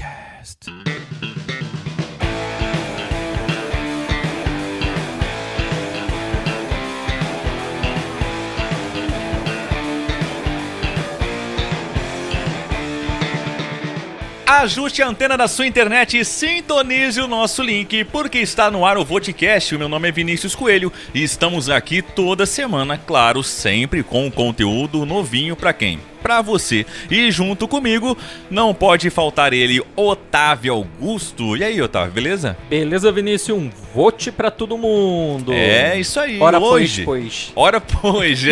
Podcast. Ajuste a antena da sua internet e sintonize o nosso link, porque está no ar o Vodcast. O meu nome é Vinícius Coelho e estamos aqui toda semana, claro, sempre com conteúdo novinho pra quem? Pra você. E junto comigo não pode faltar ele, Otávio Augusto. E aí, Otávio, beleza? Beleza, Vinícius, um vote pra todo mundo. É, isso aí. Ora hoje, pois. Ora pois.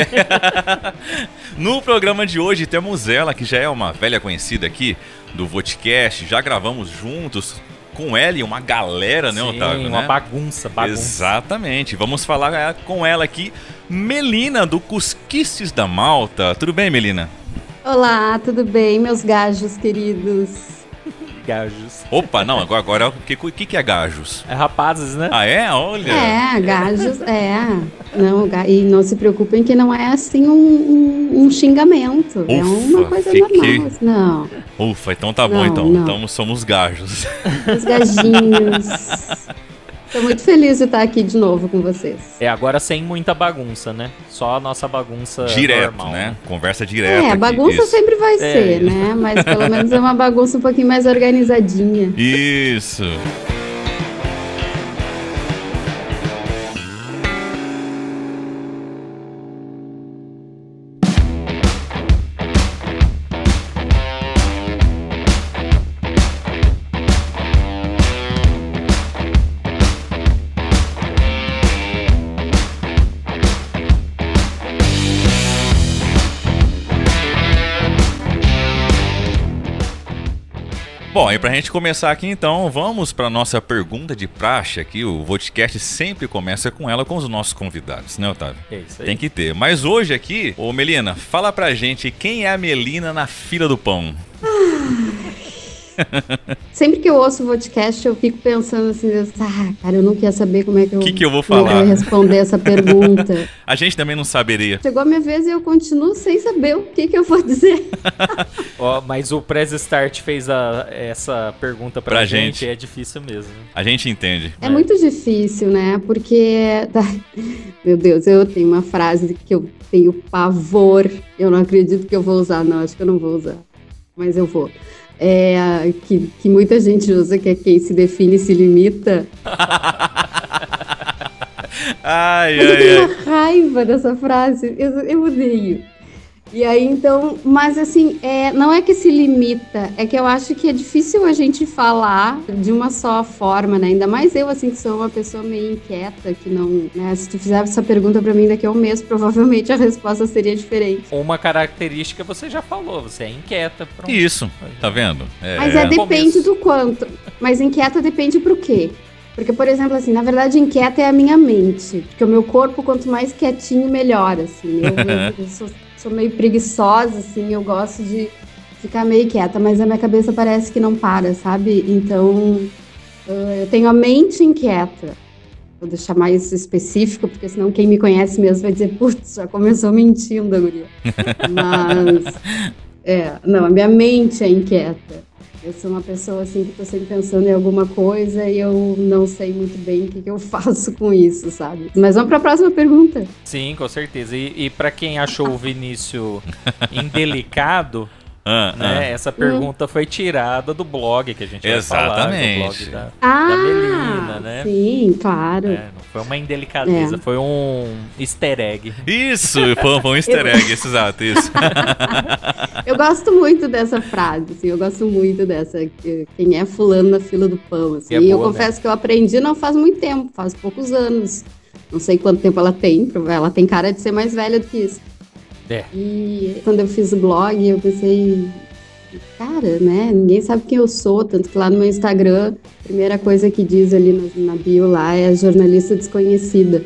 No programa de hoje temos ela, que já é uma velha conhecida aqui do Vodcast. Já gravamos juntos com ela e uma galera, né, Sim, Otávio? uma né? bagunça. Exatamente. Vamos falar com ela aqui, Melina, do Cusquices da Malta. Tudo bem, Melina? Olá, tudo bem, meus gajos queridos? Gajos. Opa, não, agora o que é gajos? É rapazes, né? Ah, é? Olha. É, gajos, Não, e não se preocupem que não é assim um xingamento. É uma coisa normal. Não. Ufa, então tá bom, Não, então. não. Então somos gajos. Os gajinhos. Tô muito feliz de estar aqui de novo com vocês. É, agora sem muita bagunça, né? Só a nossa bagunça Direto, normal. né? Conversa direta. É, aqui, bagunça isso. sempre vai ser, né? Mas pelo menos é uma bagunça um pouquinho mais organizadinha. Isso. Bom, e pra gente começar aqui então, vamos pra nossa pergunta de praxe aqui. O Vodcast sempre começa com ela, com os nossos convidados, né, Otávio? É isso aí. Tem que ter. Mas hoje aqui, ô Melina, fala pra gente quem é a Melina na fila do pão. Sempre que eu ouço o podcast, eu fico pensando assim, cara, eu não quero saber como é que eu, Que eu vou como é que eu falar? ia responder essa pergunta. A gente também não saberia. Chegou a minha vez e eu continuo sem saber o que eu vou dizer. Ó, mas o Press Start fez essa pergunta pra gente. É difícil mesmo. A gente entende. É muito difícil, né? Porque, meu Deus, eu tenho uma frase que eu tenho pavor. Eu não acredito que eu vou usar, não. Acho que eu não vou usar. Mas eu vou. Que muita gente usa, que é quem se define se limita. Ai, Mas eu tenho uma raiva dessa frase, eu odeio. E aí, então, mas assim, não é que se limita, é que eu acho que é difícil a gente falar de uma só forma, né? Ainda mais eu, assim, que sou uma pessoa meio inquieta, que não, né? Se tu fizer essa pergunta pra mim daqui a um mês, provavelmente a resposta seria diferente. Uma característica você já falou, você é inquieta. Pronto. Isso, tá vendo? Mas depende do quanto. Mas inquieta depende pro quê? Porque, por exemplo, assim, na verdade, inquieta é a minha mente. Porque o meu corpo, quanto mais quietinho, melhor, assim. Eu sou meio preguiçosa, assim, eu gosto de ficar meio quieta, mas a minha cabeça parece que não para, sabe? Então, eu tenho a mente inquieta. Vou deixar mais específico, porque senão quem me conhece mesmo vai dizer, putz, já começou mentindo, a guria. Mas, não, a minha mente é inquieta. Eu sou uma pessoa, assim, que tô sempre pensando em alguma coisa e eu não sei muito bem o que eu faço com isso, sabe? Mas vamos pra próxima pergunta. Sim, com certeza. E pra quem achou o Vinícius indelicado, né, essa pergunta foi tirada do blog que a gente vai falar, do blog da Melina, né? Sim, claro. Não foi uma indelicadeza, foi um easter egg. Isso, foi um easter egg, exato, isso. Eu gosto muito dessa frase, assim, eu gosto muito dessa, quem é fulano na fila do pão, assim. E eu confesso que eu aprendi não faz muito tempo, faz poucos anos. Não sei quanto tempo ela tem cara de ser mais velha do que isso. E quando eu fiz o blog, eu pensei, cara, né, ninguém sabe quem eu sou, tanto que lá no meu Instagram, a primeira coisa que diz ali na bio lá é jornalista desconhecida.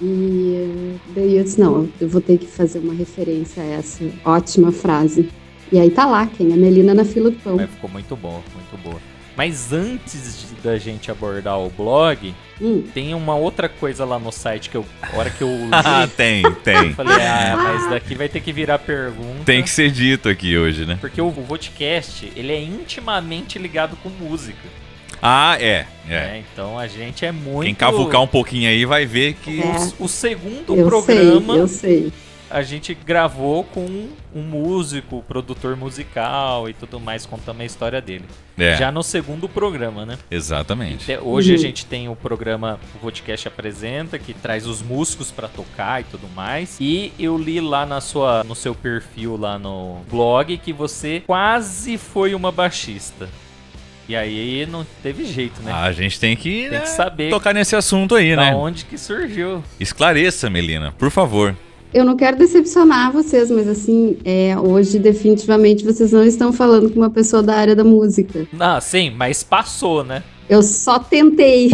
E daí eu disse, não, eu vou ter que fazer uma referência a essa ótima frase. E aí tá lá, quem é Melina na fila do pão. Ficou muito bom, muito boa. Mas antes da gente abordar o blog, tem uma outra coisa lá no site que a hora que eu li... tem. Eu falei, mas daqui vai ter que virar pergunta. Tem que ser dito aqui hoje, né? Porque o podcast, ele é intimamente ligado com música. Então a gente é muito... Quem cavucar um pouquinho aí vai ver que... O segundo programa... Eu sei. A gente gravou com um músico, produtor musical e tudo mais, contando a história dele. Já no segundo programa, né? Exatamente. Hoje a gente tem o programa O Podcast Apresenta, que traz os músicos pra tocar e tudo mais. E eu li lá no seu perfil lá no blog que você quase foi uma baixista. E aí não teve jeito, né? A gente tem que saber tocar nesse assunto aí, né? Da onde que surgiu. Esclareça, Melina, por favor. Eu não quero decepcionar vocês, mas assim, hoje definitivamente vocês não estão falando com uma pessoa da área da música. Sim, mas passou, né? Eu só tentei.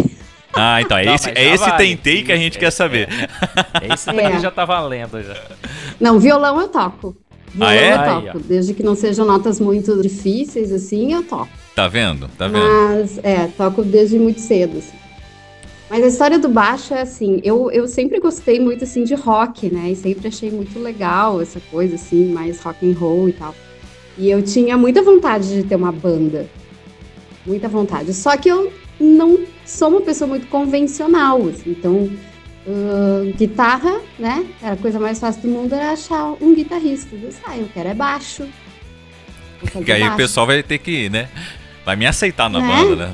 Então esse tentei que a gente quer saber. Esse daqui já tá valendo já. Não, violão eu toco. Violão eu toco. Aí, desde que não sejam notas muito difíceis, assim, eu toco. Tá vendo? Mas, toco desde muito cedo, assim. Mas a história do baixo é assim, eu sempre gostei muito, assim, de rock, né? E sempre achei muito legal essa coisa, assim, mais rock and roll e tal. E eu tinha muita vontade de ter uma banda. Muita vontade. Só que eu não sou uma pessoa muito convencional, assim. Então, guitarra, né? Era a coisa mais fácil do mundo, era achar um guitarrista. Eu disse, eu quero baixo. E aí o pessoal vai ter que, né? Vai me aceitar na banda, né?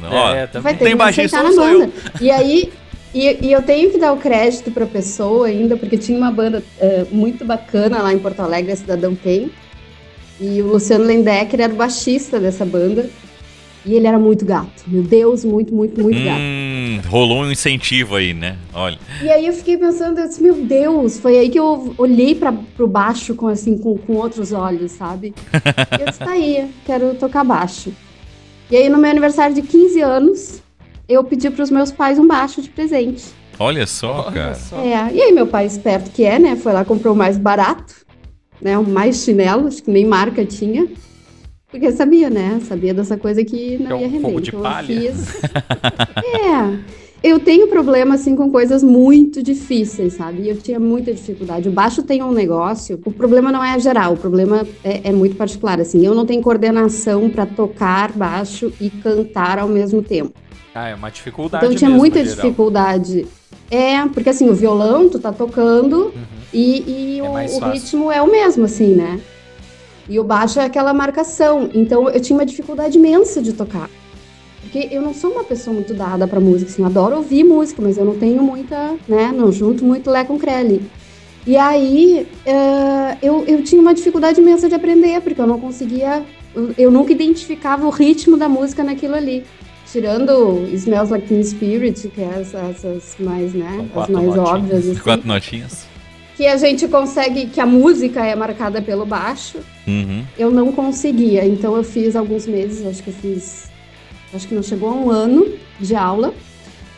Vai ter que me aceitar na banda. E aí, eu tenho que dar o crédito pra pessoa ainda, porque tinha uma banda muito bacana lá em Porto Alegre, a Cidadão Tem. E o Luciano Lendecker era o baixista dessa banda. E ele era muito gato. Meu Deus, muito gato. Rolou um incentivo aí, né? Olha. E aí eu fiquei pensando, eu disse, meu Deus, foi aí que eu olhei pro baixo com outros olhos, sabe? E eu disse, tá aí, quero tocar baixo. E aí, no meu aniversário de 15 anos, eu pedi pros meus pais um baixo de presente. Olha só, cara. E aí, meu pai, esperto que né? Foi lá, comprou o mais barato, né? O mais chinelo, acho que nem marca tinha. Porque sabia, né? Sabia dessa coisa que não ia render. Fogo de palha. Eu fiz... Eu tenho problema, assim, com coisas muito difíceis, sabe? E eu tinha muita dificuldade. O baixo tem um negócio... O problema não é geral, o problema é muito particular, assim. Eu não tenho coordenação para tocar baixo e cantar ao mesmo tempo. É uma dificuldade. Então eu tinha muita dificuldade. Porque assim, o violão, tu tá tocando e o ritmo é o mesmo, assim, né? E o baixo é aquela marcação. Então eu tinha uma dificuldade imensa de tocar. Porque eu não sou uma pessoa muito dada pra música, assim, eu adoro ouvir música, mas eu não tenho muita, né, não junto muito Lé com Cré. E aí, eu tinha uma dificuldade imensa de aprender, porque eu não conseguia, eu nunca identificava o ritmo da música naquilo ali. Tirando Smells Like Teen Spirit, que é essas mais, né, as mais óbvias. Assim, 4 notinhas. Que a gente consegue, que a música é marcada pelo baixo, eu não conseguia. Então eu fiz alguns meses, acho que não chegou a um ano de aula.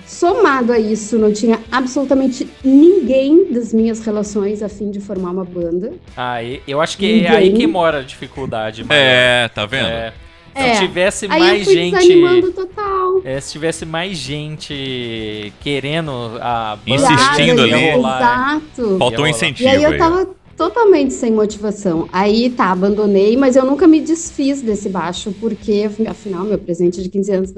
Somado a isso, não tinha absolutamente ninguém das minhas relações a fim de formar uma banda. Eu acho que é aí que mora a dificuldade. Maior. Tá vendo? Se tivesse aí mais eu fui gente... desanimando total. Se tivesse mais gente querendo a banda... Insistindo ali. Exato. Faltou um incentivo. E aí eu tava totalmente sem motivação. Aí abandonei, mas eu nunca me desfiz desse baixo, porque, afinal, meu presente de 15 anos...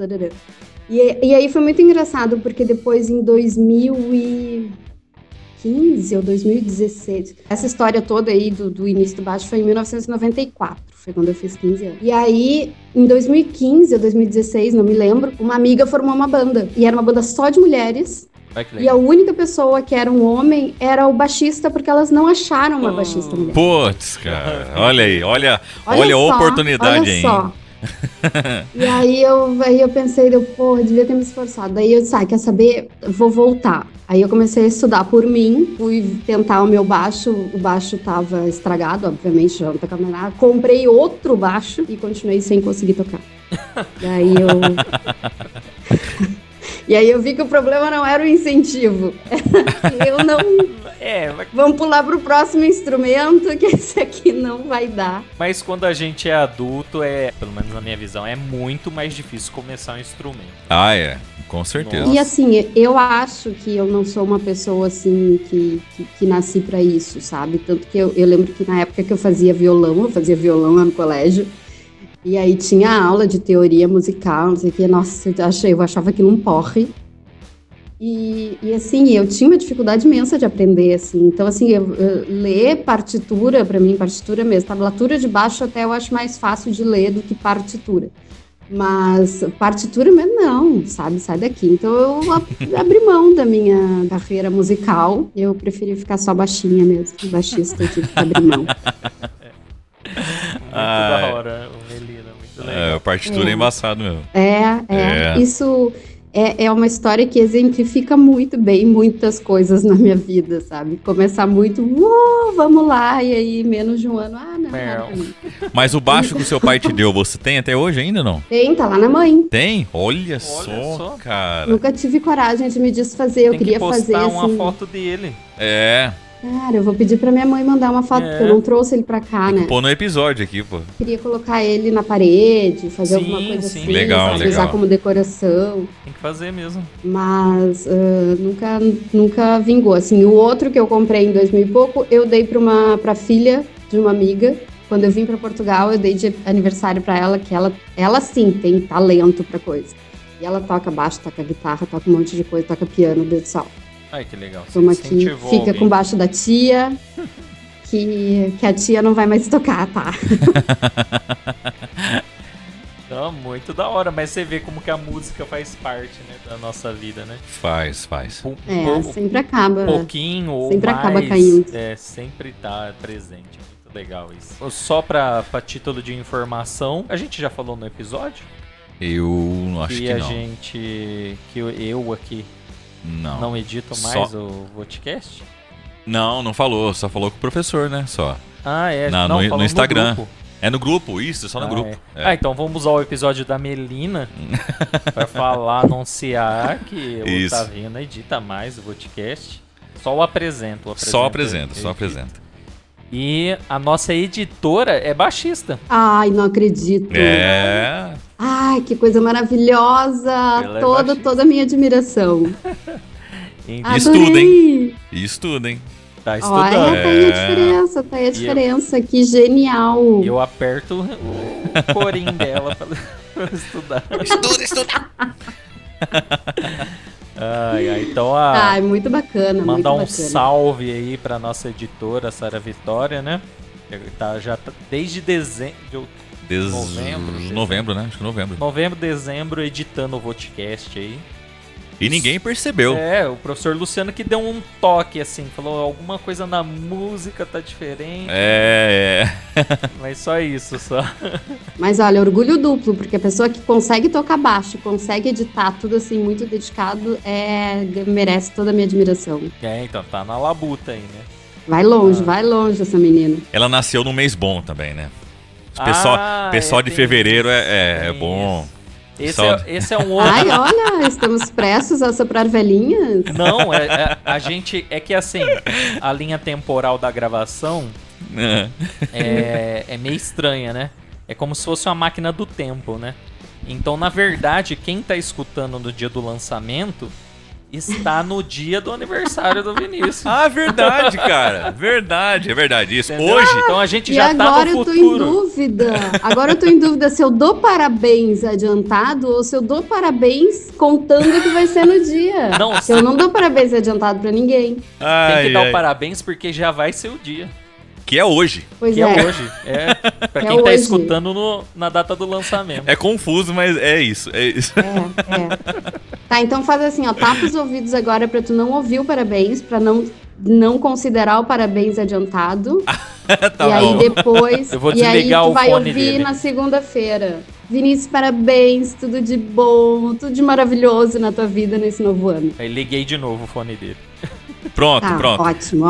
E aí foi muito engraçado, porque depois em 2015 ou 2016, essa história toda aí do início do baixo foi em 1994, foi quando eu fiz 15 anos. E aí, em 2015 ou 2016, não me lembro, uma amiga formou uma banda, e era uma banda só de mulheres, e a única pessoa que era um homem era o baixista, porque elas não acharam uma baixista mulher. Putz, cara, olha aí, olha a oportunidade aí. Olha só. E aí eu pensei, eu devia ter me esforçado. Daí eu disse, quer saber? Vou voltar. Aí eu comecei a estudar por mim, fui tentar o meu baixo, o baixo tava estragado, obviamente, já não tocava nada. Comprei outro baixo e continuei sem conseguir tocar. E aí eu vi que o problema não era o incentivo. Eu não Vamos pular pro próximo instrumento, que esse aqui não vai dar. Mas quando a gente é adulto, pelo menos na minha visão, é muito mais difícil começar um instrumento. Ah, é. Com certeza. Nossa. E assim, eu acho que eu não sou uma pessoa assim que nasci pra isso, sabe? Tanto que eu lembro que na época que eu fazia violão lá no colégio, e aí tinha aula de teoria musical, não sei o que, nossa, eu achava aquilo um porre. E assim, eu tinha uma dificuldade imensa de aprender, assim. Então, assim, ler partitura, pra mim, partitura mesmo, tablatura de baixo até eu acho mais fácil de ler do que partitura. Mas partitura mesmo não, sabe? Sai daqui. Então, eu abri mão da minha carreira musical. Eu preferi ficar só baixinha mesmo, baixista, eu tive que abrir mão. Muito da hora, o Melina, muito legal. Partitura é embaçado mesmo. Isso... É uma história que exemplifica muito bem muitas coisas na minha vida, sabe? Começar muito, vamos lá, e aí menos de um ano, não. Mas o baixo que o seu pai te deu, você tem até hoje ainda, não? Tem, tá lá na mãe. Tem? Olha só, cara. Nunca tive coragem de me desfazer, eu queria fazer assim... Tem que postar uma foto dele. Cara, eu vou pedir pra minha mãe mandar uma foto, porque eu não trouxe ele pra cá, né? Pôr no episódio aqui, pô. Queria colocar ele na parede, fazer alguma coisa assim. Legal. Usar como decoração. Tem que fazer mesmo. Mas nunca vingou. Assim, o outro que eu comprei em 2000 e pouco, eu dei pra filha de uma amiga. Quando eu vim pra Portugal, eu dei de aniversário pra ela, que ela sim tem talento pra coisa. E ela toca baixo, toca guitarra, toca um monte de coisa, toca piano, Deus do céu. Ai, que legal. Toma aqui, fica com baixo da tia, que a tia não vai mais tocar, tá? Não, muito da hora, mas você vê como que a música faz parte, né, da nossa vida, né? Faz. Sempre acaba. Um pouquinho ou sempre mais, acaba caindo. Sempre tá presente. Muito legal isso. Só pra título de informação, a gente já falou no episódio? Eu acho que não. Que eu aqui não edito mais o podcast? Não falou. Só falou com o professor, né? Só. No Instagram. No grupo, isso, só no grupo. Então vamos usar o episódio da Melina pra anunciar que o Otaviano edita mais o podcast. Só o apresento. Só apresenta. E a nossa editora é baixista. Ai, não acredito. Ai, que coisa maravilhosa. Toda a minha admiração. Estudem. Tá estudando. Tá aí a diferença. Que genial. Eu aperto o corim dela pra estudar. Estuda. Então muito bacana. Mandar muito bacana. Salve aí pra nossa editora, Sara Vitória, né? Já tá desde novembro, né? Acho que novembro. Novembro, dezembro, editando o podcast aí. E ninguém percebeu. O professor Luciano que deu um toque, assim, falou alguma coisa na música tá diferente. Mas só isso, só. Mas olha, orgulho duplo, porque a pessoa que consegue tocar baixo, consegue editar tudo assim, muito dedicado, merece toda a minha admiração. Então tá na labuta aí, né? Vai longe essa menina. Ela nasceu num mês bom também, né? Pessoal de fevereiro é bom. Esse é um outro... Ai, olha, estamos prestes a soprar velhinhas. Não, a gente... É que assim, a linha temporal da gravação é meio estranha, né? É como se fosse uma máquina do tempo, né? Então, na verdade, quem tá escutando no dia do lançamento está no dia do aniversário do Vinícius. Verdade, cara. Verdade, é verdade. Isso. Entendeu? Hoje... Então a gente já tá no futuro. Agora eu tô em dúvida se eu dou parabéns adiantado ou se eu dou parabéns contando que vai ser no dia. Eu não dou parabéns adiantado pra ninguém. Tem que dar o parabéns porque já vai ser o dia. Que é hoje. É hoje. Pra quem tá escutando na data do lançamento. É confuso, mas é isso. Tá, então faz assim, tapa os ouvidos agora pra tu não ouvir o parabéns, pra não considerar o parabéns adiantado. Tá e aí depois... Eu vou desligar o fone dele. Tu vai ouvir na segunda-feira. Vinícius, parabéns, tudo de bom, tudo de maravilhoso na tua vida nesse novo ano. Aí liguei de novo o fone dele. Pronto. Ótimo.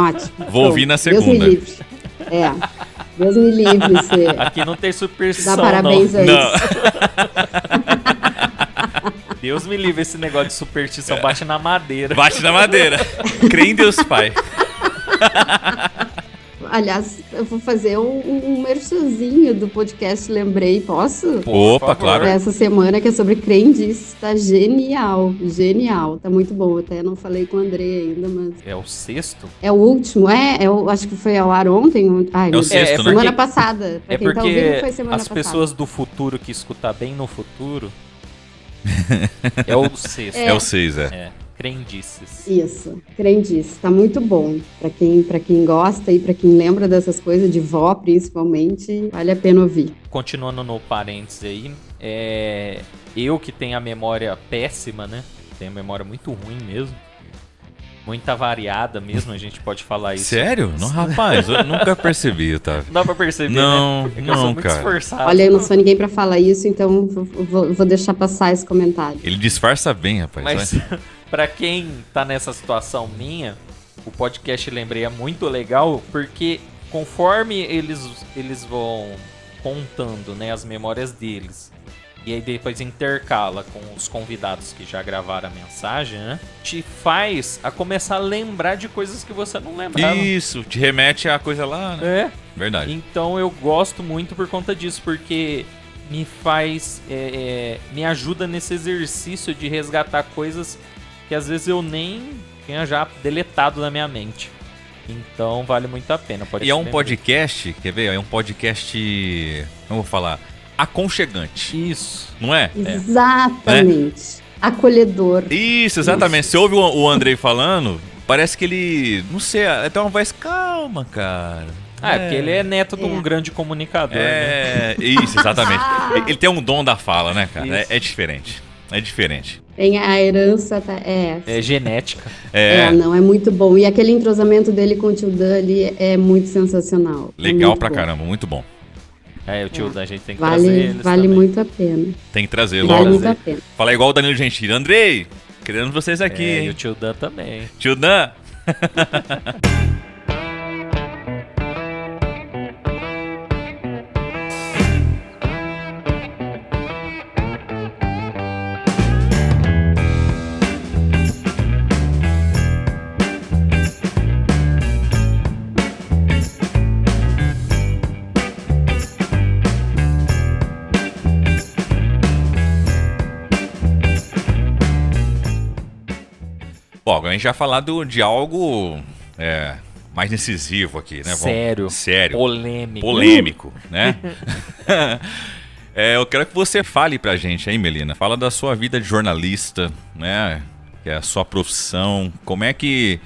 Vou ouvir na segunda. Deus me livre. Deus me livre. Aqui não tem superstição, dá parabéns antes. Deus me livre esse negócio de superstição. Bate na madeira. Crê em Deus Pai. Aliás, eu vou fazer um merchanzinho do podcast Lembrei, posso? Opa, claro. Essa semana que é sobre crendices, tá genial, tá muito bom. Até não falei com o André ainda, mas... É o 6º? É o último, acho que foi ao ar ontem. Ai, é o 6º, né? Semana passada. Pra quem tá ouvindo, foi semana passada. As pessoas do futuro que escutam bem no futuro... é o 6º. É o 6, é. Crendices. Isso, crendices. Tá muito bom. Pra quem gosta e pra quem lembra dessas coisas, de vó principalmente, vale a pena ouvir. Continuando no parênteses aí, eu que tenho a memória péssima, né? Tenho a memória muito ruim mesmo. Muita variada mesmo, a gente pode falar isso. Sério? Não, rapaz, eu nunca percebi, tá? Não dá pra perceber, não, né? Não, eu sou muito cara. esforçado. Olha, eu não sou ninguém pra falar isso, então vou deixar passar esse comentário. Ele disfarça bem, rapaz. Mas pra quem tá nessa situação minha, o podcast Lembrei é muito legal, porque conforme eles vão contando, né, as memórias deles, e aí depois intercala com os convidados que já gravaram a mensagem, né? Te faz a começar a lembrar de coisas que você não lembrava. Isso, te remete a coisa lá, né? É. Verdade. Então eu gosto muito por conta disso, porque me faz... me ajuda nesse exercício de resgatar coisas que às vezes eu nem tinha já deletado na minha mente. Então vale muito a pena. E é um podcast, quer ver? É um podcast... Como eu vou falar... aconchegante. Isso. Não é? Exatamente. Acolhedor. Isso, exatamente. Você ouve o Andrei falando, parece que ele... Não sei, tem uma voz calma, cara. Porque ele é neto de um grande comunicador, né? Isso, exatamente. Ele tem um dom da fala, né, cara? É diferente. É diferente. Tem a herança... É genética. Não, é muito bom. E aquele entrosamento dele com o tio Dan ali é muito sensacional. Legal pra caramba, muito bom. O tio da gente tem que trazer eles Vale também. muito a pena. Tem que trazer, logo. Vale muito a pena. Fala igual o Danilo Gentili. Andrei, querendo vocês aqui, hein? E o tio Dan também. Tio Dan. Bom, a gente vai falar de algo mais decisivo aqui, né? Sério. Polêmico, né? Eu quero que você fale pra gente aí, Melina. Fala da sua vida de jornalista, né? Que é a sua profissão. Como é que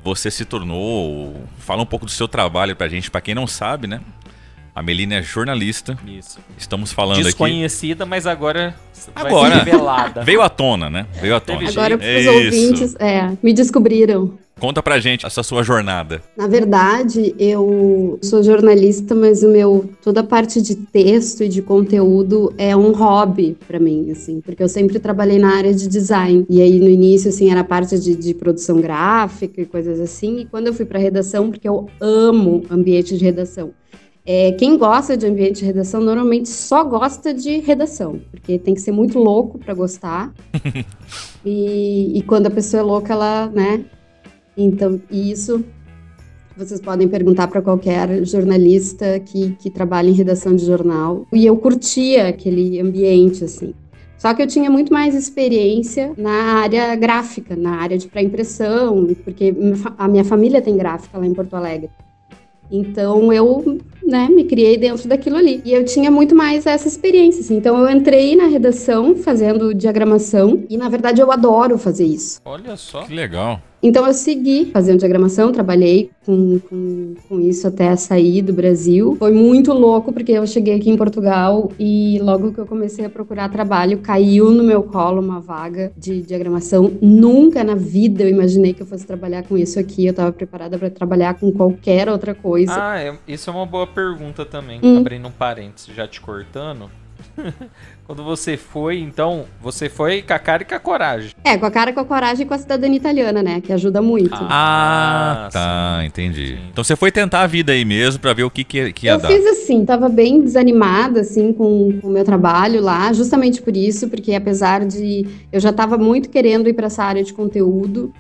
você se tornou? Fala um pouco do seu trabalho pra gente, pra quem não sabe, né? A Melina é jornalista. Isso. Estamos falando desconhecida, mas agora vai ser revelada. Veio à tona, né? Veio à tona. Agora os ouvintes me descobriram. Conta pra gente essa sua jornada. Na verdade, eu sou jornalista, mas toda a parte de texto e de conteúdo é um hobby pra mim, assim, porque eu sempre trabalhei na área de design. E aí, no início, assim, era parte de produção gráfica e coisas assim. E quando eu fui pra redação, porque eu amo ambiente de redação. Quem gosta de ambiente de redação normalmente só gosta de redação, porque tem que ser muito louco para gostar. e quando a pessoa é louca, ela, né? Então, isso vocês podem perguntar para qualquer jornalista que trabalha em redação de jornal. E eu curtia aquele ambiente, assim. Só que eu tinha muito mais experiência na área gráfica, na área de pré-impressão, porque a minha família tem gráfica lá em Porto Alegre. Então, eu me criei dentro daquilo ali. E eu tinha muito mais essa experiência, assim. Então, eu entrei na redação fazendo diagramação. E, na verdade, eu adoro fazer isso. Olha só. Que legal. Então, eu segui fazendo diagramação, trabalhei com isso até sair do Brasil. Foi muito louco, porque eu cheguei aqui em Portugal e logo que eu comecei a procurar trabalho, caiu no meu colo uma vaga de diagramação. Nunca na vida eu imaginei que eu fosse trabalhar com isso aqui. Eu estava preparada para trabalhar com qualquer outra coisa. Isso é uma boa pergunta também. Abrindo um parênteses, já te cortando. Quando você foi, então, você foi com a cara e com a coragem. Com a cara, com a coragem e com a cidadania italiana, né? Que ajuda muito. Tá, entendi. Sim. Então você foi tentar a vida aí mesmo pra ver o que ia dar. Eu fiz assim, tava bem desanimada, assim, com o meu trabalho lá, justamente por isso, porque apesar de... Eu já tava muito querendo ir pra essa área de conteúdo,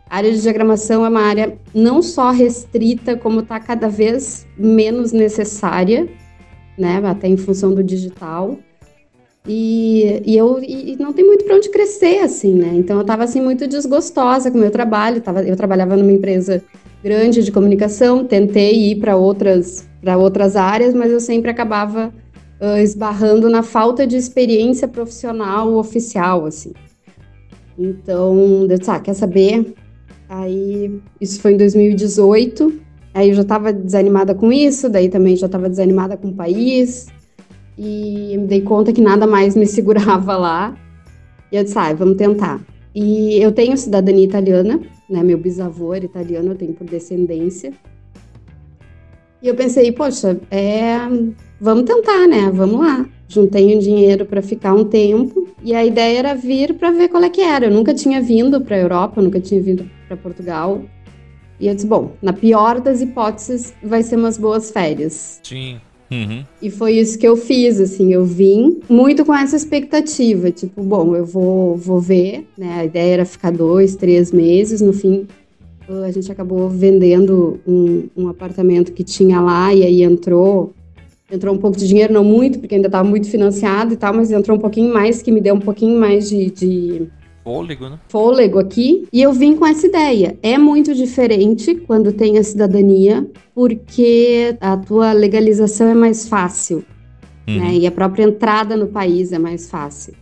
A área de diagramação é uma área não só restrita, como está cada vez menos necessária, né? Até em função do digital. E não tem muito para onde crescer, assim, né? Então, eu estava, assim, muito desgostosa com o meu trabalho. Eu trabalhava numa empresa grande de comunicação, tentei ir para outras áreas, mas eu sempre acabava esbarrando na falta de experiência profissional oficial, assim. Então, eu disse, quer saber? Aí, isso foi em 2018, aí eu já estava desanimada com isso, daí também já estava desanimada com o país, e me dei conta que nada mais me segurava lá, e eu disse, vamos tentar. E eu tenho cidadania italiana, né, meu bisavô era italiano, eu tenho por descendência, e eu pensei, poxa, vamos tentar, né, vamos lá. Juntei um dinheiro para ficar um tempo, e a ideia era vir para ver qual é que era. Eu nunca tinha vindo para a Europa, nunca tinha vindo para Portugal. E eu disse, bom, na pior das hipóteses, vai ser umas boas férias. Sim. Uhum. E foi isso que eu fiz, assim, eu vim muito com essa expectativa, tipo, bom, eu vou ver, né, a ideia era ficar 2, 3 meses, no fim, a gente acabou vendendo um apartamento que tinha lá, e aí entrou um pouco de dinheiro, não muito, porque ainda estava muito financiado e tal, mas entrou um pouquinho mais, que me deu um pouquinho mais de fôlego, né? Fôlego aqui. E eu vim com essa ideia. É muito diferente quando tem a cidadania, porque a tua legalização é mais fácil, né? E a própria entrada no país é mais fácil.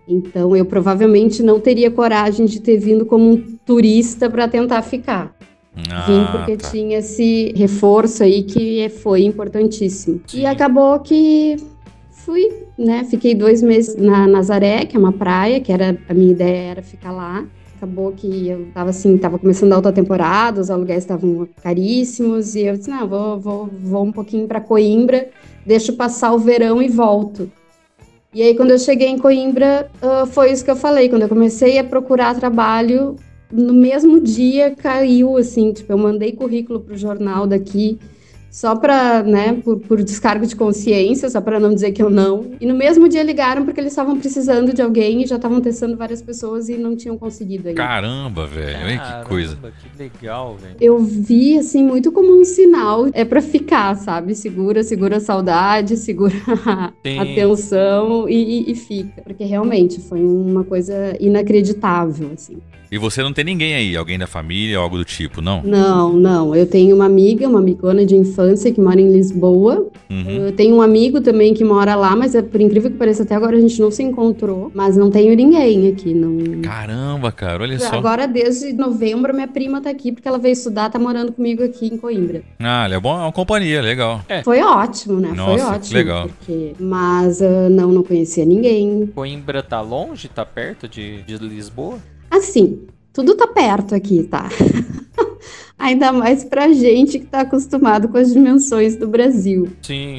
Então, eu provavelmente não teria coragem de ter vindo como um turista para tentar ficar. Vim porque tinha esse reforço aí que foi importantíssimo. Sim. E acabou que fui, né? Fiquei 2 meses na Nazaré, que é uma praia, que era a minha ideia era ficar lá. Acabou que eu tava começando a alta temporada, os aluguéis estavam caríssimos, e eu disse, não, vou um pouquinho para Coimbra, deixo passar o verão e volto. E aí, quando eu cheguei em Coimbra, foi isso que eu falei, quando eu comecei a procurar trabalho, no mesmo dia caiu, assim, tipo, eu mandei currículo pro jornal daqui, só para, né, por descargo de consciência, só para não dizer que eu não. E no mesmo dia ligaram porque eles estavam precisando de alguém e já estavam testando várias pessoas e não tinham conseguido ainda. Caramba, velho, que coisa. Que legal, velho. Eu vi, assim, muito como um sinal, para ficar, sabe? Segura a saudade, segura a tensão e fica. Porque realmente foi uma coisa inacreditável, assim. E você não tem ninguém aí, alguém da família, algo do tipo, não? Não. Eu tenho uma amigona de infância que mora em Lisboa. Eu tenho um amigo também que mora lá, mas por incrível que pareça, até agora a gente não se encontrou. Mas não tenho ninguém aqui, não. Caramba, cara, olha só. Agora, desde novembro, minha prima tá aqui, porque ela veio estudar, tá morando comigo aqui em Coimbra. É bom, é uma companhia, legal. Foi ótimo, né? Nossa, foi ótimo. Que legal. Mas não conhecia ninguém. Coimbra tá longe? Tá perto de Lisboa? Assim, tudo tá perto aqui, tá? Ainda mais pra gente que tá acostumado com as dimensões do Brasil. Sim.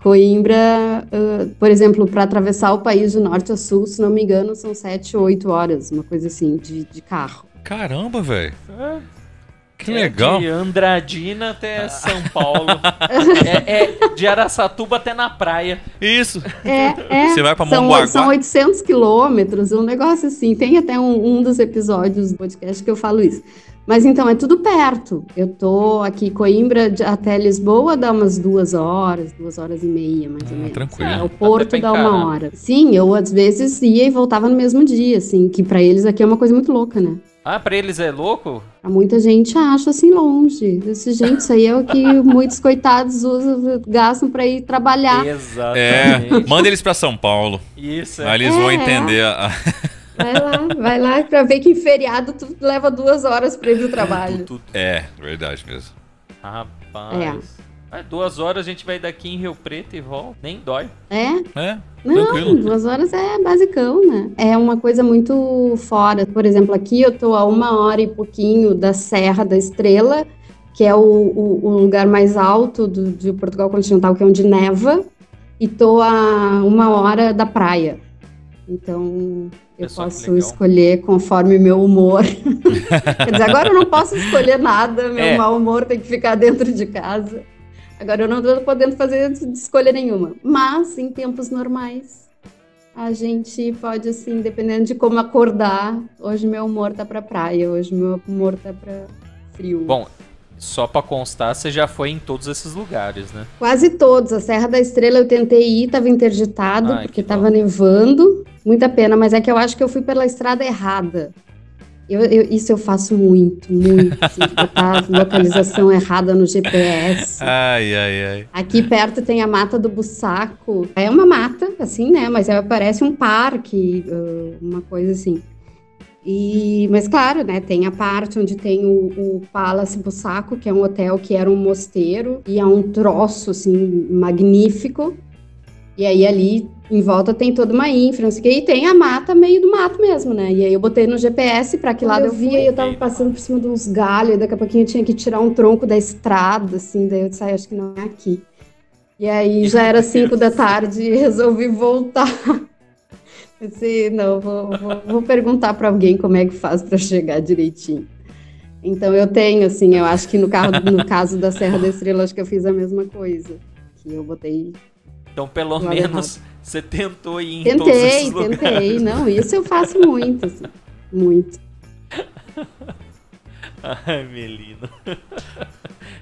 Coimbra, por exemplo, para atravessar o país de norte a sul, se não me engano, são 7 ou 8 horas, uma coisa assim, de carro. Caramba, velho. Que legal. De Andradina até São Paulo. De Araçatuba até na praia. Isso. Você vai pra Mongaguá. São 800 quilômetros, um negócio assim. Tem até um dos episódios do podcast que eu falo isso. Mas então, é tudo perto. Eu tô aqui, Coimbra até Lisboa dá umas 2 horas, 2 horas e meia, mais ou menos. Tranquilo. O Porto dá 1 hora. Sim, eu às vezes ia e voltava no mesmo dia, assim, que pra eles aqui é uma coisa muito louca, né? Pra eles é louco? Muita gente acha assim longe. Gente, isso aí é o que muitos coitados gastam pra ir trabalhar. Exatamente. Manda eles pra São Paulo. Isso. Aí eles vão entender Vai lá pra ver que em feriado tu leva 2 horas pra ir pro trabalho. Verdade mesmo. Rapaz. 2 horas a gente vai daqui em Rio Preto e volta. Nem dói. Não, tranquilo. 2 horas é basicão, né? É uma coisa muito fora. Por exemplo, aqui eu tô a 1 hora e pouquinho da Serra da Estrela, que é o lugar mais alto de Portugal continental, que é onde neva, e tô a 1 hora da praia. Então, eu posso escolher conforme meu humor. Quer dizer, agora eu não posso escolher nada, meu mau humor tem que ficar dentro de casa. Agora eu não estou podendo fazer escolha nenhuma. Mas, em tempos normais, a gente pode, assim, dependendo de como acordar, hoje meu humor tá pra praia, hoje meu humor tá pra frio. Bom, só pra constar, você já foi em todos esses lugares, né? Quase todos. A Serra da Estrela eu tentei ir, tava interditado, porque tava nevando. Muita pena, mas é que eu acho que eu fui pela estrada errada. Isso eu faço muito, assim, botar a localização errada no GPS. Ai. Aqui perto tem a Mata do Bussaco. É uma mata, assim, né? Mas parece um parque, uma coisa assim. Mas claro, né, tem a parte onde tem o Palace Bussaco, que é um hotel que era um mosteiro, e é um troço, assim, magnífico. E aí ali em volta tem toda uma infra, não sei o que, e tem a mata, meio do mato mesmo, né? E aí eu botei no GPS pra que lado eu via, e eu tava passando por cima de uns galhos, e daqui a pouquinho eu tinha que tirar um tronco da estrada, assim, daí eu disse, acho que não é aqui. E aí já era 5 da tarde e resolvi voltar. Eu disse, não, vou perguntar pra alguém como é que faz pra chegar direitinho. Então eu tenho, assim, eu acho que no caso da Serra da Estrela, acho que eu fiz a mesma coisa, que eu botei... Então, pelo menos, você tentou ir em todos esses lugares. Tentei. Não, isso eu faço muito, assim. Muito. Ai, Melina.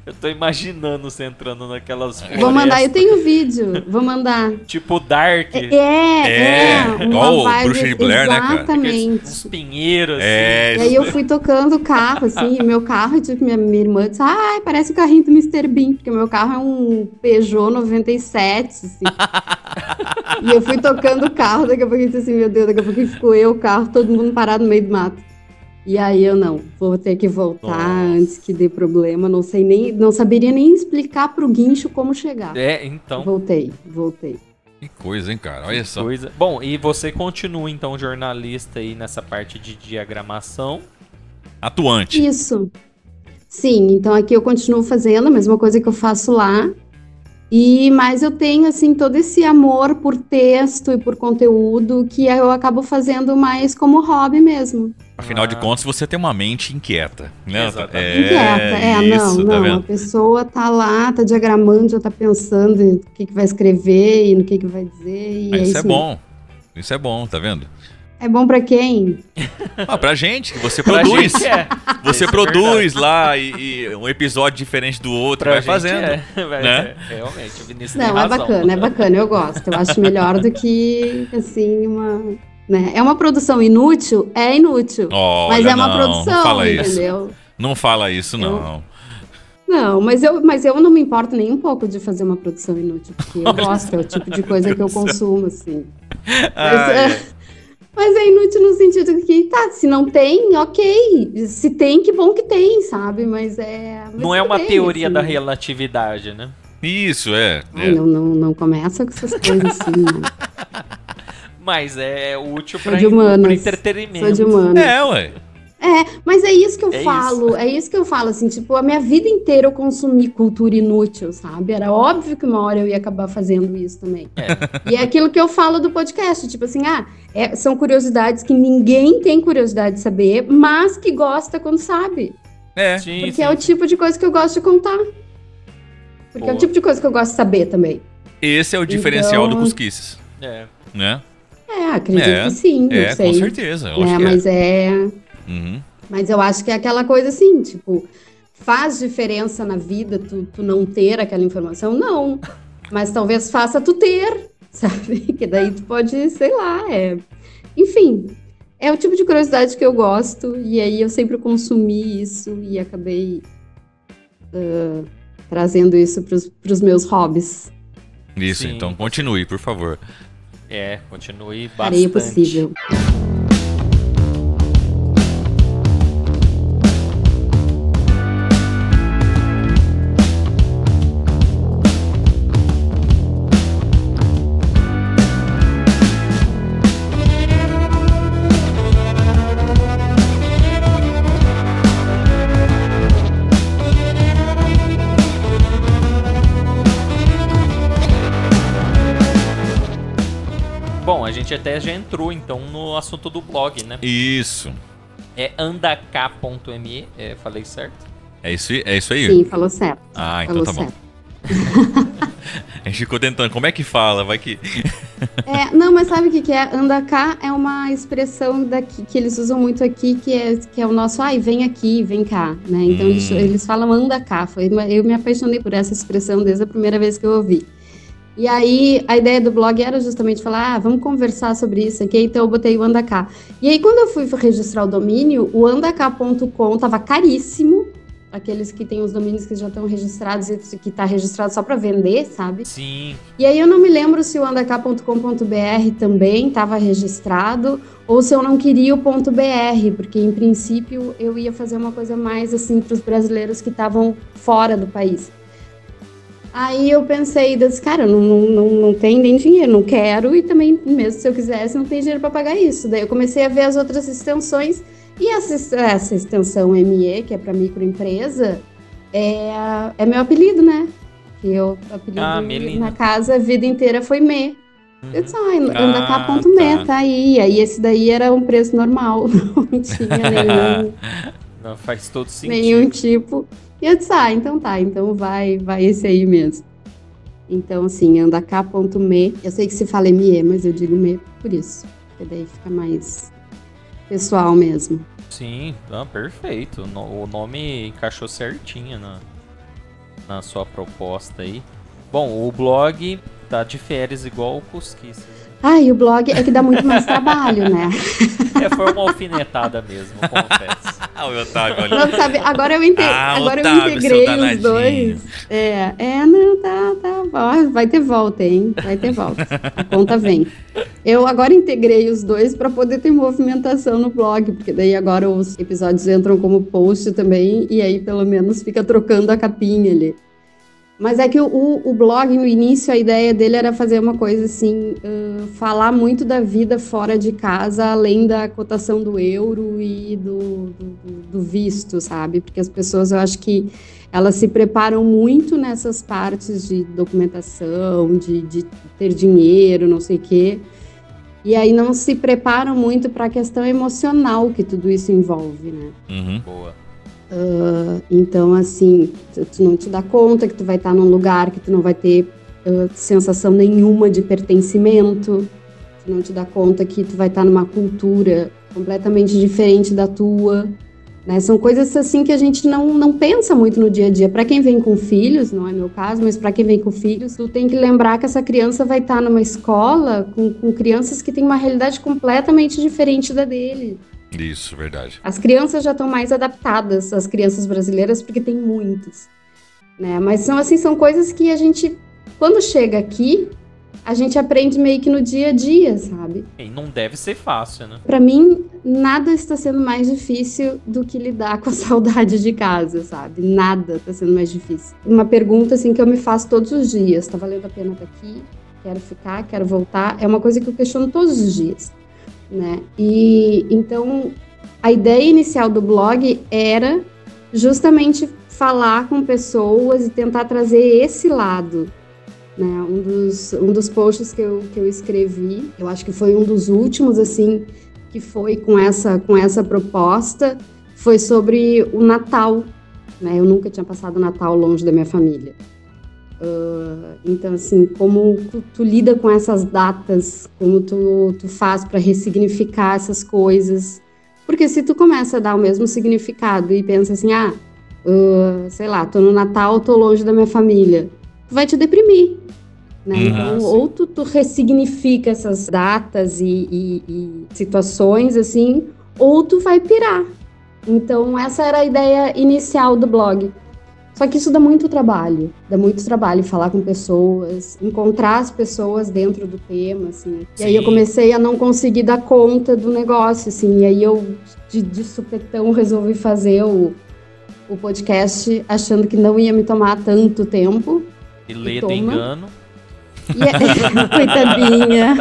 Eu tô imaginando você entrando naquelas florestas. Vou mandar, eu tenho vídeo. Vou mandar. Tipo Dark. Igual o Bruxa de Blair, né, cara? Exatamente. Uns pinheiros, assim. E aí eu fui tocando o carro, assim, e meu carro, tipo, minha irmã disse, parece o carrinho do Mr. Bean, porque o meu carro é um Peugeot 97, assim. E eu fui tocando o carro, daqui a pouco eu disse assim, meu Deus, daqui a pouco ficou eu, o carro, todo mundo parado no meio do mato. E aí eu vou ter que voltar antes que dê problema, não saberia nem explicar pro guincho como chegar. Então. Voltei. Que coisa, hein, cara, olha só. Bom, e você continua, então, jornalista aí nessa parte de diagramação. Atuante. Isso. Sim, então aqui eu continuo fazendo a mesma coisa que eu faço lá. Mas eu tenho, assim, todo esse amor por texto e por conteúdo que eu acabo fazendo mais como hobby mesmo. Afinal de contas, você tem uma mente inquieta, né? A pessoa tá lá, tá diagramando, já tá pensando em o que vai escrever e no que vai dizer. Mas isso é bom. Isso é bom, tá vendo? É bom pra quem? Pra gente, que você produz. Você produz lá e um episódio diferente do outro, vai fazendo. Né? Realmente, o Vinícius tem razão. É bacana, eu gosto. Eu acho melhor do que, assim, né? É uma produção inútil? É inútil. Mas é uma produção, não fala entendeu? Isso. Não fala isso, não. Não, mas eu não me importo nem um pouco de fazer uma produção inútil, porque eu gosto, é o tipo de coisa que eu consumo, assim. Mas é inútil no sentido que, se não tem, ok. Se tem, que bom que tem, sabe? Mas não é uma teoria da relatividade, né? Isso, Não começa com essas coisas assim, né? Mas é útil para entretenimento. Sou de humanas. Ué. Mas é isso que eu falo. É isso que eu falo, assim, tipo, a minha vida inteira eu consumi cultura inútil, sabe? Era óbvio que uma hora eu ia acabar fazendo isso também. E é aquilo que eu falo do podcast, tipo assim, são curiosidades que ninguém tem curiosidade de saber, mas que gosta quando sabe. Porque é o tipo de coisa que eu gosto de contar. Porque é o tipo de coisa que eu gosto de saber também. Esse é o diferencial do Cusquices. Né? Acredito que sim, não sei. Com certeza. Mas Mas eu acho que é aquela coisa assim, tipo, faz diferença na vida tu não ter aquela informação? Não. Mas talvez faça tu ter, sabe? Que daí tu pode, sei lá, Enfim, é o tipo de curiosidade que eu gosto, e aí eu sempre consumi isso e acabei trazendo isso pros meus hobbies. Isso, sim. Então continue, por favor. Continue bastante. Farei o possível. Bom, a gente até já entrou, então, no assunto do blog, né? Isso. É andacá.me, falei certo? É isso aí? Sim, falou certo. Então tá bom. A gente ficou tentando, como é que fala? Vai que... Não, mas sabe o que é? Andacá é uma expressão daqui, que eles usam muito aqui, que é o nosso, vem aqui, vem cá, né? Então eles falam andacá. Eu me apaixonei por essa expressão desde a primeira vez que eu ouvi. E aí, a ideia do blog era justamente falar, vamos conversar sobre isso aqui, então eu botei o andacá. E aí, quando eu fui registrar o domínio, o andacá.com tava caríssimo, aqueles que tem os domínios que já estão registrados e que tá registrado só para vender, sabe? Sim. E aí eu não me lembro se o andacá.com.br também estava registrado ou se eu não queria o .br, porque em princípio eu ia fazer uma coisa mais assim para os brasileiros que estavam fora do país. Aí eu pensei, cara, não tem nem dinheiro, não quero, e também, mesmo se eu quisesse, não tem dinheiro para pagar isso. Daí eu comecei a ver as outras extensões, e essa extensão ME, que é para microempresa, é meu apelido, né? Que eu apelido na casa a vida inteira foi Me. Eu disse, andacá.me, tá aí. Aí esse daí era um preço normal, não tinha nenhum... Não faz todo sentido. Nenhum tipo... E eu disse, então tá, então vai esse aí mesmo. Então, assim, andacá.me. Eu sei que se fala ME, mas eu digo Me por isso. Porque daí fica mais pessoal mesmo. Sim, perfeito. O nome encaixou certinho na sua proposta aí. Bom, o blog tá de férias igual o Cosquices. E o blog é que dá muito mais trabalho, né? Foi uma alfinetada mesmo, confesso. O Otávio, olha. Não, sabe, agora eu integrei os dois. Tá. Vai ter volta, hein? Vai ter volta. A conta vem. Eu agora integrei os dois para poder ter movimentação no blog, porque daí agora os episódios entram como post também, e aí pelo menos fica trocando a capinha ali. Mas é que o blog, no início, a ideia dele era fazer uma coisa assim, falar muito da vida fora de casa, além da cotação do euro e do visto, sabe? Porque as pessoas, eu acho que elas se preparam muito nessas partes de documentação, de ter dinheiro, não sei o quê, e aí não se preparam muito para a questão emocional que tudo isso envolve, né? Uhum. Boa. Então, assim, tu não te dá conta que tu vai estar num lugar que tu não vai ter sensação nenhuma de pertencimento, tu não te dá conta que tu vai estar numa cultura completamente diferente da tua, né? São coisas assim que a gente não pensa muito no dia a dia. Para quem vem com filhos, não é meu caso, mas para quem vem com filhos, tu tem que lembrar que essa criança vai estar numa escola com crianças que têm uma realidade completamente diferente da dele. Isso, verdade. As crianças já estão mais adaptadas, as crianças brasileiras, porque tem muitas, né? Mas são coisas que a gente, quando chega aqui, a gente aprende meio que no dia a dia, sabe? E não deve ser fácil, né? Pra mim, nada está sendo mais difícil do que lidar com a saudade de casa, sabe? Nada está sendo mais difícil. Uma pergunta, assim, que eu me faço todos os dias. Tá valendo a pena estar aqui? Quero ficar? Quero voltar? É uma coisa que eu questiono todos os dias, né? E então a ideia inicial do blog era justamente falar com pessoas e tentar trazer esse lado, né? Um dos posts que eu escrevi, eu acho que foi um dos últimos, assim, que foi com essa proposta, foi sobre o Natal, né? Eu nunca tinha passado o Natal longe da minha família. Então, assim, como tu lida com essas datas, como tu faz para ressignificar essas coisas, porque se tu começa a dar o mesmo significado e pensa assim, sei lá, tô no Natal, tô longe da minha família, tu vai te deprimir, né? Então, ou tu ressignifica essas datas e situações, assim, ou tu vai pirar. Então, essa era a ideia inicial do blog. Só que isso dá muito trabalho falar com pessoas, encontrar as pessoas dentro do tema, assim. Sim. E aí eu comecei a não conseguir dar conta do negócio, assim, e aí eu, de supetão, resolvi fazer o podcast achando que não ia me tomar tanto tempo. E ledo engano. Coitadinha.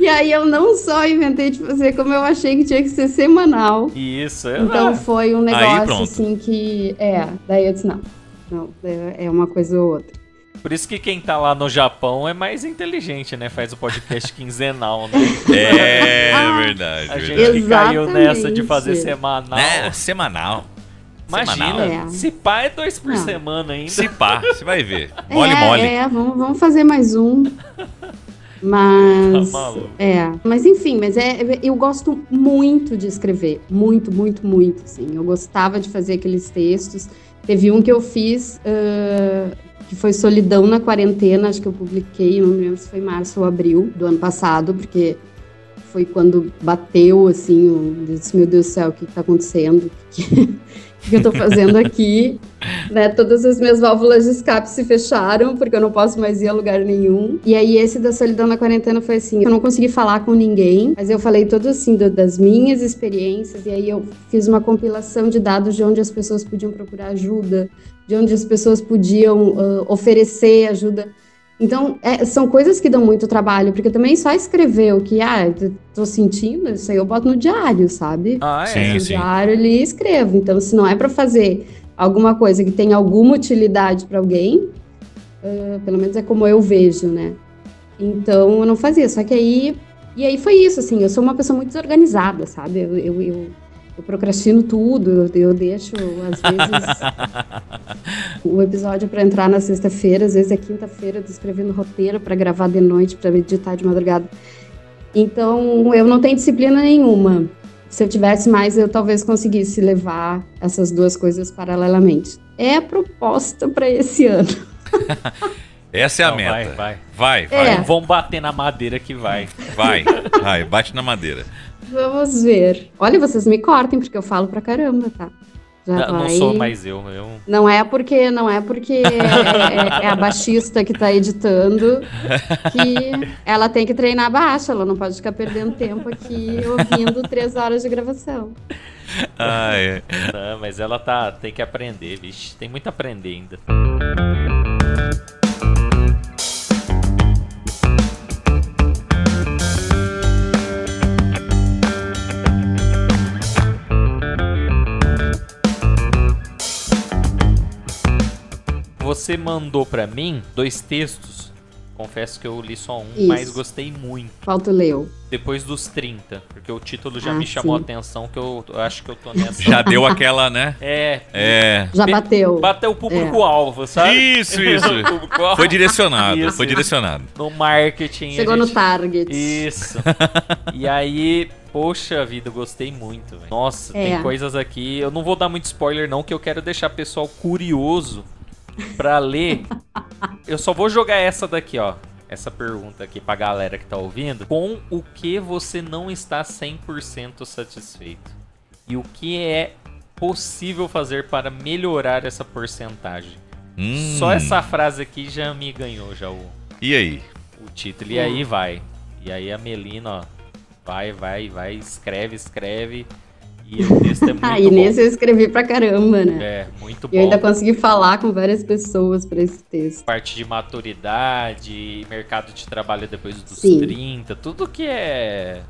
E aí eu não só inventei de fazer como eu achei que tinha que ser semanal. Isso, Então foi um negócio assim que... daí eu disse, não, é uma coisa ou outra. Por isso que quem tá lá no Japão é mais inteligente, né? Faz o podcast quinzenal, né? É verdade. A gente que caiu nessa de fazer semanal. Semanal. Imagina, se pá é 2 por semana ainda. Se pá, você vai ver. Mole. Vamos fazer mais um. Mas, mas enfim, eu gosto muito de escrever, muito, assim. Eu gostava de fazer aqueles textos. Teve um que eu fiz, que foi Solidão na Quarentena, acho que eu publiquei, não me lembro se foi março ou abril do ano passado, porque foi quando bateu, assim, eu disse, meu Deus do céu, o que está acontecendo? O que eu tô fazendo aqui, né? Todas as minhas válvulas de escape se fecharam, porque eu não posso mais ir a lugar nenhum. E aí, esse da Solidão na Quarentena foi assim, eu não consegui falar com ninguém, mas eu falei todo assim, das minhas experiências, e aí eu fiz uma compilação de dados de onde as pessoas podiam procurar ajuda, de onde as pessoas podiam oferecer ajuda. Então, são coisas que dão muito trabalho, porque também só escrever o que, tô sentindo, isso aí eu boto no diário, sabe? Sim. No diário ali escrevo. Então, se não é para fazer alguma coisa que tenha alguma utilidade para alguém, pelo menos é como eu vejo, né? Então, eu não fazia, só que aí... E aí foi isso, assim, eu sou uma pessoa muito desorganizada, sabe? Eu procrastino tudo, eu deixo, às vezes, o episódio para entrar na sexta-feira, às vezes é quinta-feira, eu tô escrevendo roteiro para gravar de noite, para editar de madrugada. Então, eu não tenho disciplina nenhuma. Se eu tivesse mais, eu talvez conseguisse levar essas duas coisas paralelamente. É a proposta para esse ano. Essa é a meta. Vai. Vamos bater na madeira que vai. Vai, bate na madeira. Vamos ver. Olha, vocês me cortem, porque eu falo pra caramba, tá? Não sou mais eu. Não é porque é a baixista que tá editando que ela tem que treinar baixa, ela não pode ficar perdendo tempo aqui ouvindo 3 horas de gravação. Não, mas ela tem que aprender, vixe. Tem muito a aprender ainda. Você mandou pra mim 2 textos. Confesso que eu li só um, mas gostei muito. Qual tu leu? Depois dos 30, porque o título já me chamou a atenção, que eu acho que eu tô nessa. Já deu aquela, né? Já bateu. Bateu o público-alvo, sabe? Isso. Foi direcionado, No marketing. Chegou no target. Isso. E aí... Poxa vida, eu gostei muito, véio. Nossa, tem coisas aqui... Eu não vou dar muito spoiler não, que eu quero deixar o pessoal curioso pra ler. Eu só vou jogar essa daqui, ó. Essa pergunta aqui pra galera que tá ouvindo. Com o que você não está 100% satisfeito? E o que é possível fazer para melhorar essa porcentagem? Só essa frase aqui já me ganhou, já E aí? O título. E aí vai. E aí a Melina, ó. Vai, escreve. E o texto é muito bom. E nesse eu escrevi pra caramba, né? Muito bom. Eu ainda consegui falar com várias pessoas pra esse texto. Parte de maturidade, mercado de trabalho depois dos 30, tudo que é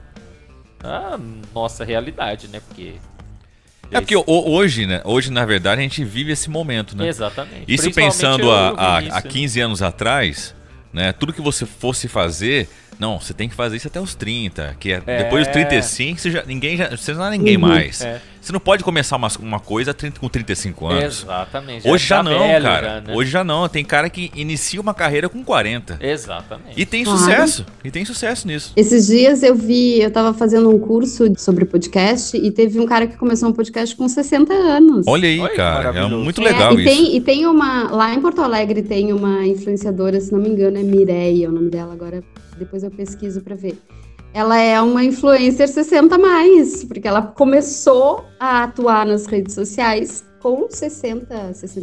a nossa realidade, né? Porque hoje, né? Hoje, na verdade, a gente vive esse momento, né? Exatamente. Isso pensando há 15 anos atrás, né? Tudo que você fosse fazer... Não, você tem que fazer isso até os 30, que depois dos 35, você não é ninguém mais. Você não pode começar uma coisa com 35 anos. Exatamente. Hoje já não, cara. Né? Hoje já não. Tem cara que inicia uma carreira com 40. Exatamente. E tem sucesso. E tem sucesso nisso. Esses dias eu tava fazendo um curso sobre podcast e teve um cara que começou um podcast com 60 anos. Olha aí, cara. É muito legal isso. E tem uma... Lá em Porto Alegre tem uma influenciadora, se não me engano, é Mireia, o nome dela agora... Depois eu pesquiso pra ver. Ela é uma influencer 60+, porque ela começou a atuar nas redes sociais com 60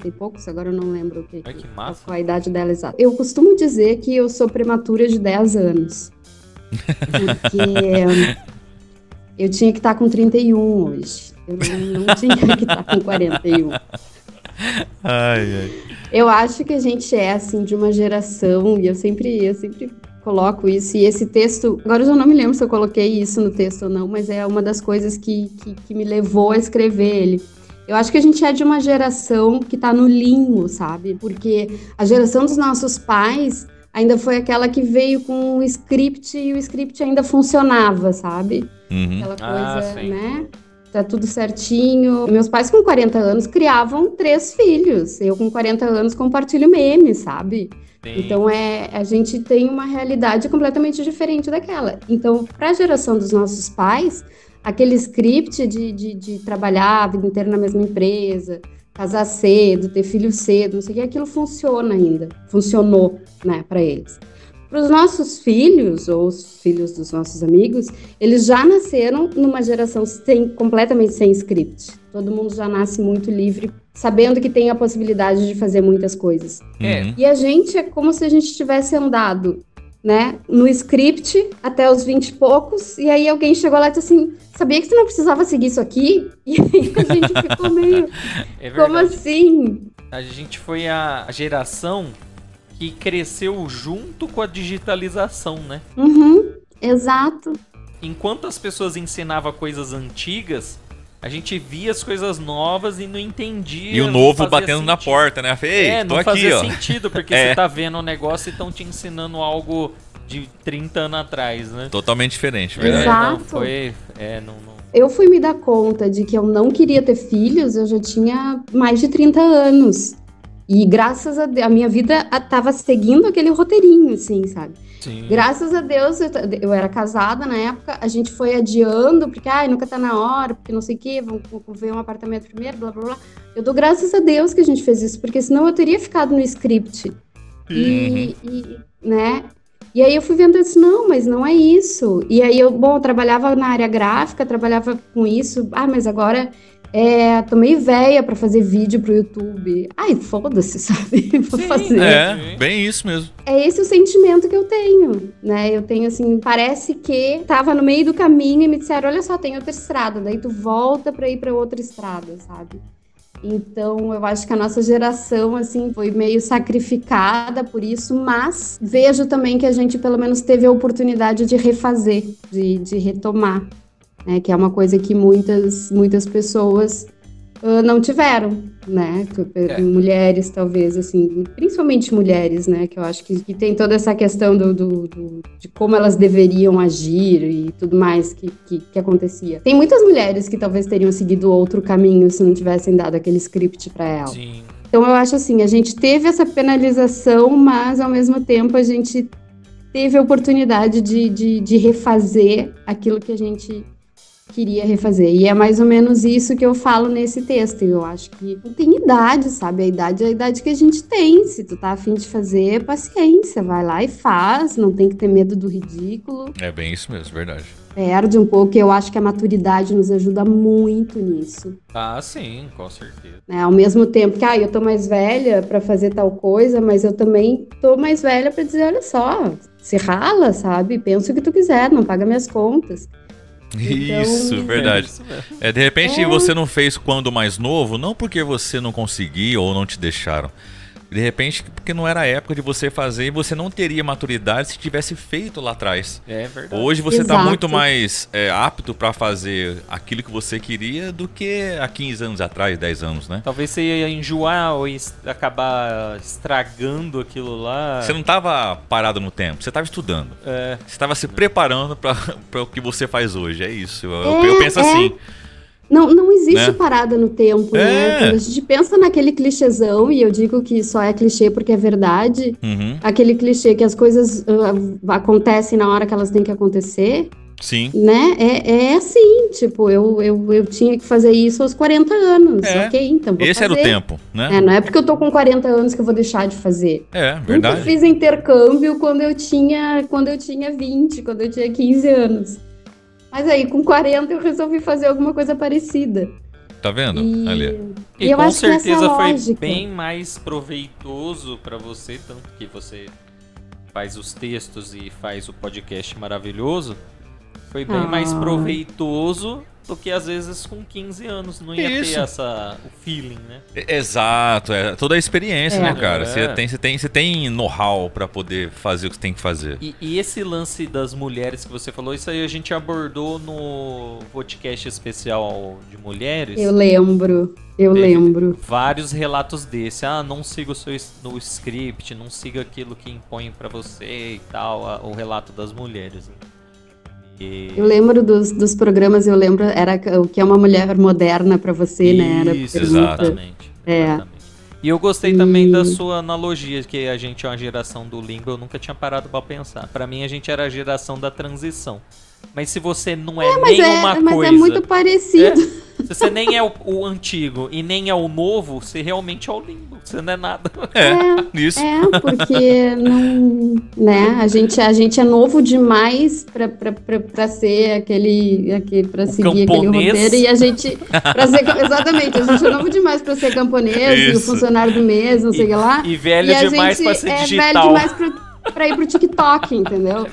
e poucos, agora eu não lembro qual a idade dela exata. Eu costumo dizer que eu sou prematura de 10 anos. Porque eu tinha que estar com 31 hoje. Eu não tinha que estar com 41. Eu acho que a gente é, assim, de uma geração, e eu sempre coloco isso, e esse texto, agora eu já não me lembro se eu coloquei isso no texto ou não, mas é uma das coisas que me levou a escrever ele. Eu acho que a gente é de uma geração que tá no limbo, sabe? Porque a geração dos nossos pais ainda foi aquela que veio com o script, e o script ainda funcionava, sabe? Aquela coisa, né? tá tudo certinho. Meus pais com 40 anos criavam 3 filhos. Eu com 40 anos compartilho memes, sabe? Sim. Então a gente tem uma realidade completamente diferente daquela. Então, para a geração dos nossos pais, aquele script de trabalhar a vida inteira na mesma empresa, casar cedo, ter filho cedo, não sei o que, aquilo funciona ainda. Funcionou, né, para eles. Para os nossos filhos, ou os filhos dos nossos amigos, eles já nasceram numa geração completamente sem script. Todo mundo já nasce muito livre, sabendo que tem a possibilidade de fazer muitas coisas. E a gente é como se a gente tivesse andado, né, no script até os 20 e poucos, e aí alguém chegou lá e disse assim, sabia que tu não precisava seguir isso aqui? E aí a gente ficou meio, como assim? A gente foi a geração que cresceu junto com a digitalização, né? Exato. Enquanto as pessoas ensinavam coisas antigas, a gente via as coisas novas e não entendia. E o novo batendo sentido na porta, né? Ei, tô não aqui, fazia ó. sentido, porque você tá vendo um negócio e estão te ensinando algo de 30 anos atrás, né? Totalmente diferente, verdade? Exato. Não. Eu fui me dar conta de que eu não queria ter filhos, eu já tinha mais de 30 anos. E graças a Deus, a minha vida tava seguindo aquele roteirinho, assim, sabe? Sim. Graças a Deus, eu era casada na época, a gente foi adiando, porque, nunca tá na hora, porque não sei o quê, vamos ver um apartamento primeiro, blá, blá, blá. Eu dou graças a Deus que a gente fez isso, porque senão eu teria ficado no script. Né? E aí eu fui vendo isso, não, mas não é isso. E aí eu trabalhava na área gráfica, trabalhava com isso, mas agora tô meio velha pra fazer vídeo pro YouTube. Ai, foda-se, sabe? Vou fazer. Bem isso mesmo. É esse o sentimento que eu tenho, né? Eu tenho, assim, parece que tava no meio do caminho e me disseram, olha só, tem outra estrada. Daí tu volta pra ir pra outra estrada, sabe? Então, eu acho que a nossa geração, assim, foi meio sacrificada por isso, mas vejo também que a gente, pelo menos, teve a oportunidade de refazer, de retomar. Né, que é uma coisa que muitas pessoas não tiveram, né? Mulheres, talvez, assim, principalmente mulheres, né? Que eu acho que tem toda essa questão de como elas deveriam agir e tudo mais que acontecia. Tem muitas mulheres que talvez teriam seguido outro caminho se não tivessem dado aquele script para ela. Sim. Então, eu acho assim, a gente teve essa penalização, mas, ao mesmo tempo, a gente teve a oportunidade de refazer aquilo que a gente queria refazer. E é mais ou menos isso que eu falo nesse texto. Eu acho que não tem idade, sabe? A idade é a idade que a gente tem. Se tu tá a fim de fazer, paciência. Vai lá e faz. Não tem que ter medo do ridículo. É bem isso mesmo, verdade. Perde um pouco. Eu acho que a maturidade nos ajuda muito nisso. Ah, sim, com certeza. Ao mesmo tempo que, eu tô mais velha pra fazer tal coisa, mas eu também tô mais velha pra dizer, olha só, se rala, sabe? Pensa o que tu quiser, não paga minhas contas. Isso, então, verdade. De repente você não fez quando mais novo, não porque você não conseguiu ou não te deixaram. De repente, porque não era a época de você fazer e você não teria maturidade se tivesse feito lá atrás. É verdade. Hoje você está muito mais apto para fazer aquilo que você queria do que há 15 anos atrás, 10 anos, né? Talvez você ia enjoar ou acabar estragando aquilo lá. Você não estava parado no tempo, você estava estudando. Você estava se preparando para o que você faz hoje, é isso. Eu penso assim. Não existe parada no tempo, né? Quando a gente pensa naquele clichêzão, e eu digo que só é clichê porque é verdade, aquele clichê que as coisas acontecem na hora que elas têm que acontecer. Sim. Né? É assim, tipo, eu tinha que fazer isso aos 40 anos, ok? Então vou Esse fazer. Era o tempo, né? Não é porque eu tô com 40 anos que eu vou deixar de fazer. Verdade. Nunca fiz intercâmbio quando eu tinha 20, quando eu tinha 15 anos. Mas aí, com 40, eu resolvi fazer alguma coisa parecida. Tá vendo? E eu com acho certeza que foi lógica. bem mais proveitoso pra você, tanto que você faz os textos e faz o podcast maravilhoso. Foi bem mais proveitoso do que às vezes com 15 anos não ia ter o feeling, né? Exato, toda a experiência, né, cara? Você tem know-how pra poder fazer o que você tem que fazer. E esse lance das mulheres que você falou, isso aí a gente abordou no podcast especial de mulheres. Eu lembro. Vários relatos desse. Não siga no script, não siga aquilo que impõe pra você e tal, o relato das mulheres. Eu lembro dos programas, era o que é uma mulher moderna pra você, né? Era exatamente. E eu gostei também da sua analogia, que a gente é uma geração do limbo, eu nunca tinha parado pra pensar. Pra mim, a gente era a geração da transição. Mas se você não é nenhuma coisa... Mas é muito parecido. Se você nem é o antigo e nem é o novo, você realmente é o limbo. Você não é nada. Isso. Porque não, né? A gente é novo demais pra ser pra seguir camponês. aquele roteiro. E a gente... exatamente, a gente é novo demais pra ser camponês e o funcionário do mês, não sei o que lá. E velho demais pra ser digital. Velho demais pra ir pro TikTok, entendeu?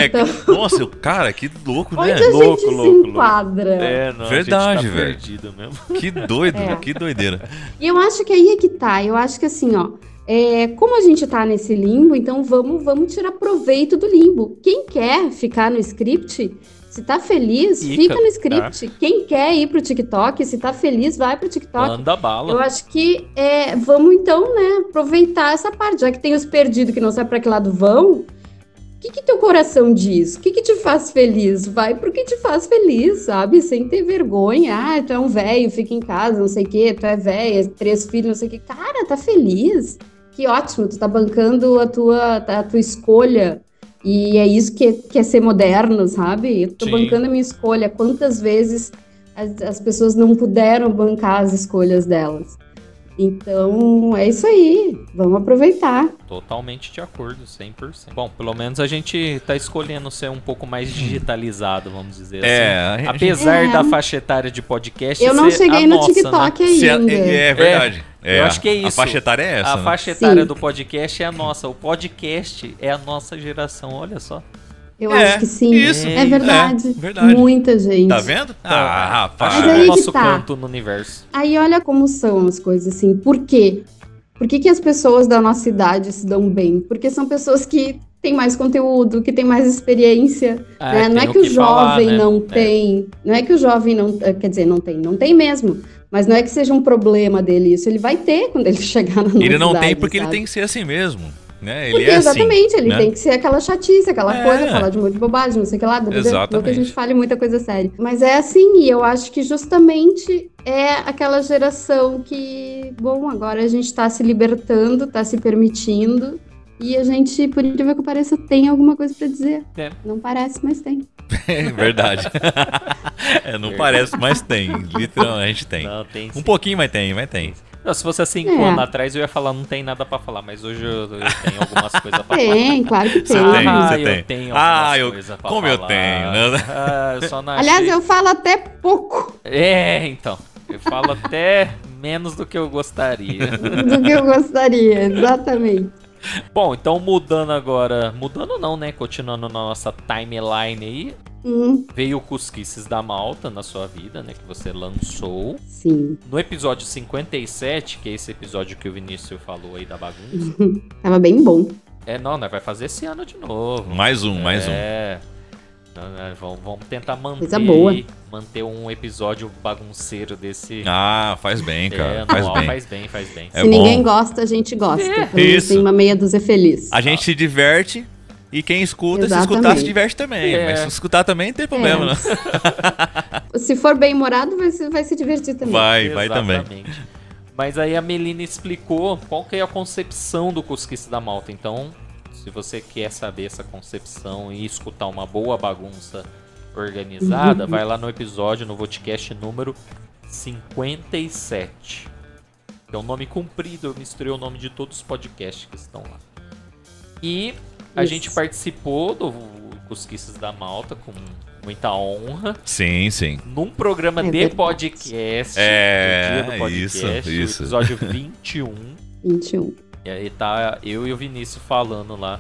Então, nossa, cara, que louco, né? Onde a gente se enquadra? Verdade, a gente tá velho. Perdido mesmo. Que doido, que doideira. E eu acho que aí é que tá. Eu acho que assim, ó, como a gente tá nesse limbo, então vamos tirar proveito do limbo. Quem quer ficar no script, se tá feliz, fica no script. Quem quer ir pro TikTok, se tá feliz, vai pro TikTok. Manda bala. Eu acho que vamos então, né, aproveitar essa parte. Já que tem os perdidos que não sabem pra que lado vão, o que teu coração diz? O que te faz feliz? Vai pro que te faz feliz, sabe? Sem ter vergonha. Ah, tu é um velho, fica em casa, não sei o quê. Tu é velha, 3 filhos, não sei o quê. Cara, tá feliz? Que ótimo, tu tá bancando a tua escolha. E é isso que é ser moderno, sabe? Eu tô bancando a minha escolha. Quantas vezes as pessoas não puderam bancar as escolhas delas? Então, é isso aí. Vamos aproveitar. Totalmente de acordo, 100%. Bom, pelo menos a gente tá escolhendo ser um pouco mais digitalizado, vamos dizer assim. Apesar da faixa etária de podcast eu não cheguei no TikTok ainda. É verdade. Eu acho que é isso. A faixa etária é essa. A faixa etária do podcast é a nossa. O podcast é a nossa geração, olha só. Eu acho que sim. Isso. É verdade. Muita gente. Tá vendo? Rapaz. Mas aí nosso canto no universo. Aí olha como são as coisas assim. Por quê? Por que as pessoas da nossa idade se dão bem? Porque são pessoas que têm mais conteúdo, que têm mais experiência. Né? Não é que o jovem não tem. Não é que o jovem não... Quer dizer, não tem. Não tem mesmo. Mas não é que seja um problema dele isso. Ele vai ter quando ele chegar na nossa idade. Ele não tem porque ele tem que ser assim mesmo. Né? Ele porque exatamente, ele tem que ser aquela chatice, aquela coisa, falar de um monte de bobagem, não sei o que lá. Não que a gente fale muita coisa séria. Mas é assim, e eu acho que justamente é aquela geração que, bom, agora a gente tá se libertando, tá se permitindo. E a gente, por incrível que pareça, tem alguma coisa pra dizer. Não parece, mas tem. É verdade. Não parece, mas tem. Literalmente tem. Não, tem sim. Um pouquinho, mas tem. Não, se fosse há 5 anos atrás, eu ia falar, não tem nada pra falar, mas hoje eu tenho algumas coisas pra falar. Tem, claro que tem. Você tem. Eu tenho algumas coisas pra como falar. Eu tenho, né? Eu só não Aliás, eu falo até pouco. Então. Eu falo até menos do que eu gostaria. Do que eu gostaria, exatamente. Bom, então mudando agora... Mudando não, né? Continuando na nossa timeline aí. Veio o Cusquices da Malta na sua vida, né? Que você lançou. Sim. No episódio 57, que é esse episódio que o Vinícius falou aí da bagunça. Tava bem bom. Não, nós vai fazer esse ano de novo. Mais um. Vamos tentar manter um episódio bagunceiro desse. Faz bem, cara. Faz bem. Se ninguém gosta, a gente gosta. Isso. Tem uma meia dúzia feliz. A gente se diverte. E quem escuta, se escutar, se diverte também. Mas se escutar também, não tem problema, não. Se for bem humorado, vai se divertir também. Vai também. Mas aí a Melina explicou qual que é a concepção do Cusquice da Malta. Então, se você quer saber essa concepção e escutar uma boa bagunça organizada, vai lá no episódio, no podcast número 57. Que é um nome comprido, eu misturei o nome de todos os podcasts que estão lá. E a gente participou do Cusquices da Malta com muita honra. Sim. Num programa de podcast. Dia do podcast, isso. O episódio 21. E aí tá eu e o Vinícius falando lá,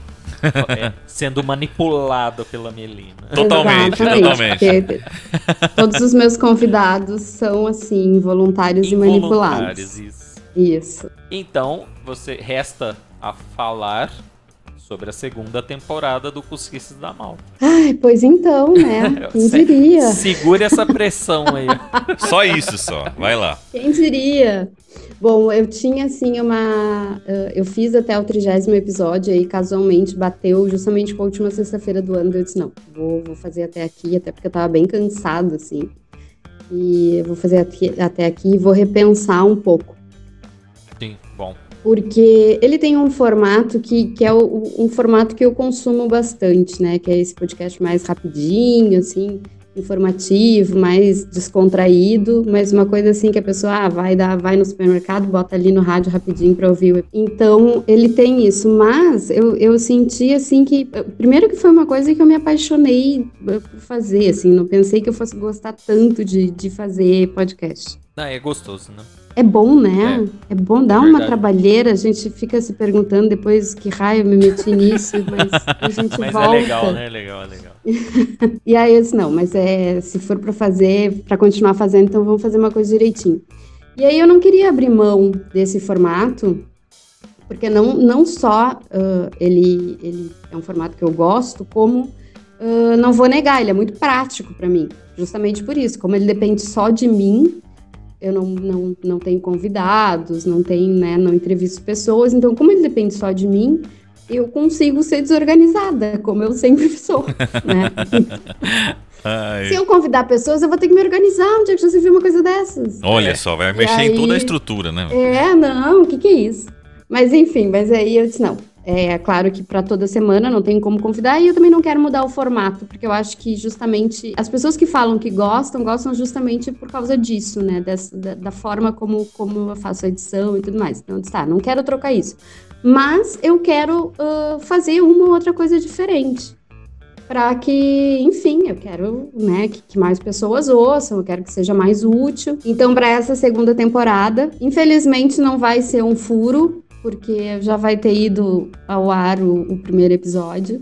sendo manipulado pela Melina. Totalmente. Todos os meus convidados são, assim, voluntários e manipulados. Isso. Então, resta a falar sobre a segunda temporada do Cusquices da Malta. Pois então, né? Quem diria? Segure essa pressão aí. Só isso, vai lá. Quem diria? Bom, eu tinha, assim, eu fiz até o 30º episódio, aí casualmente bateu justamente com a última sexta-feira do ano, eu disse, não, vou fazer até aqui, até porque eu tava bem cansada, assim, e eu vou fazer até aqui e vou repensar um pouco. Sim, bom. Porque ele tem um formato que é um formato que eu consumo bastante, né, que é esse podcast mais rapidinho, assim, informativo, mais descontraído, mas uma coisa assim que a pessoa vai no supermercado, bota ali no rádio rapidinho para ouvir. Então, ele tem isso, mas eu senti assim que, primeiro que foi uma coisa que eu me apaixonei por fazer, assim, não pensei que eu fosse gostar tanto de fazer podcast. É gostoso, né? É bom, né? É bom, dá uma trabalheira, a gente fica se perguntando depois que raio eu me meti nisso, mas a gente mas volta. Mas é legal, né? É legal. E aí eu disse, não, mas se for pra fazer, pra continuar fazendo, então vamos fazer uma coisa direitinho. E aí eu não queria abrir mão desse formato, porque não só ele é um formato que eu gosto, como não vou negar, ele é muito prático pra mim, justamente por isso, como ele depende só de mim. Eu não tenho convidados, não entrevisto pessoas, então como ele depende só de mim, eu consigo ser desorganizada, como eu sempre sou, né? Se eu convidar pessoas, eu vou ter que me organizar. Onde é que já se viu uma coisa dessas? Olha só, vai mexer em toda a estrutura, né? O que é isso? Mas enfim, aí eu disse, não. É claro que para toda semana não tem como convidar e eu também não quero mudar o formato, porque eu acho que justamente as pessoas que falam que gostam justamente por causa disso, né? Da forma como eu faço a edição e tudo mais. Então, não quero trocar isso. Mas eu quero fazer uma ou outra coisa diferente. Para que, enfim, eu quero, né, que mais pessoas ouçam, eu quero que seja mais útil. Então, para essa segunda temporada, infelizmente não vai ser um furo, porque já vai ter ido ao ar o primeiro episódio.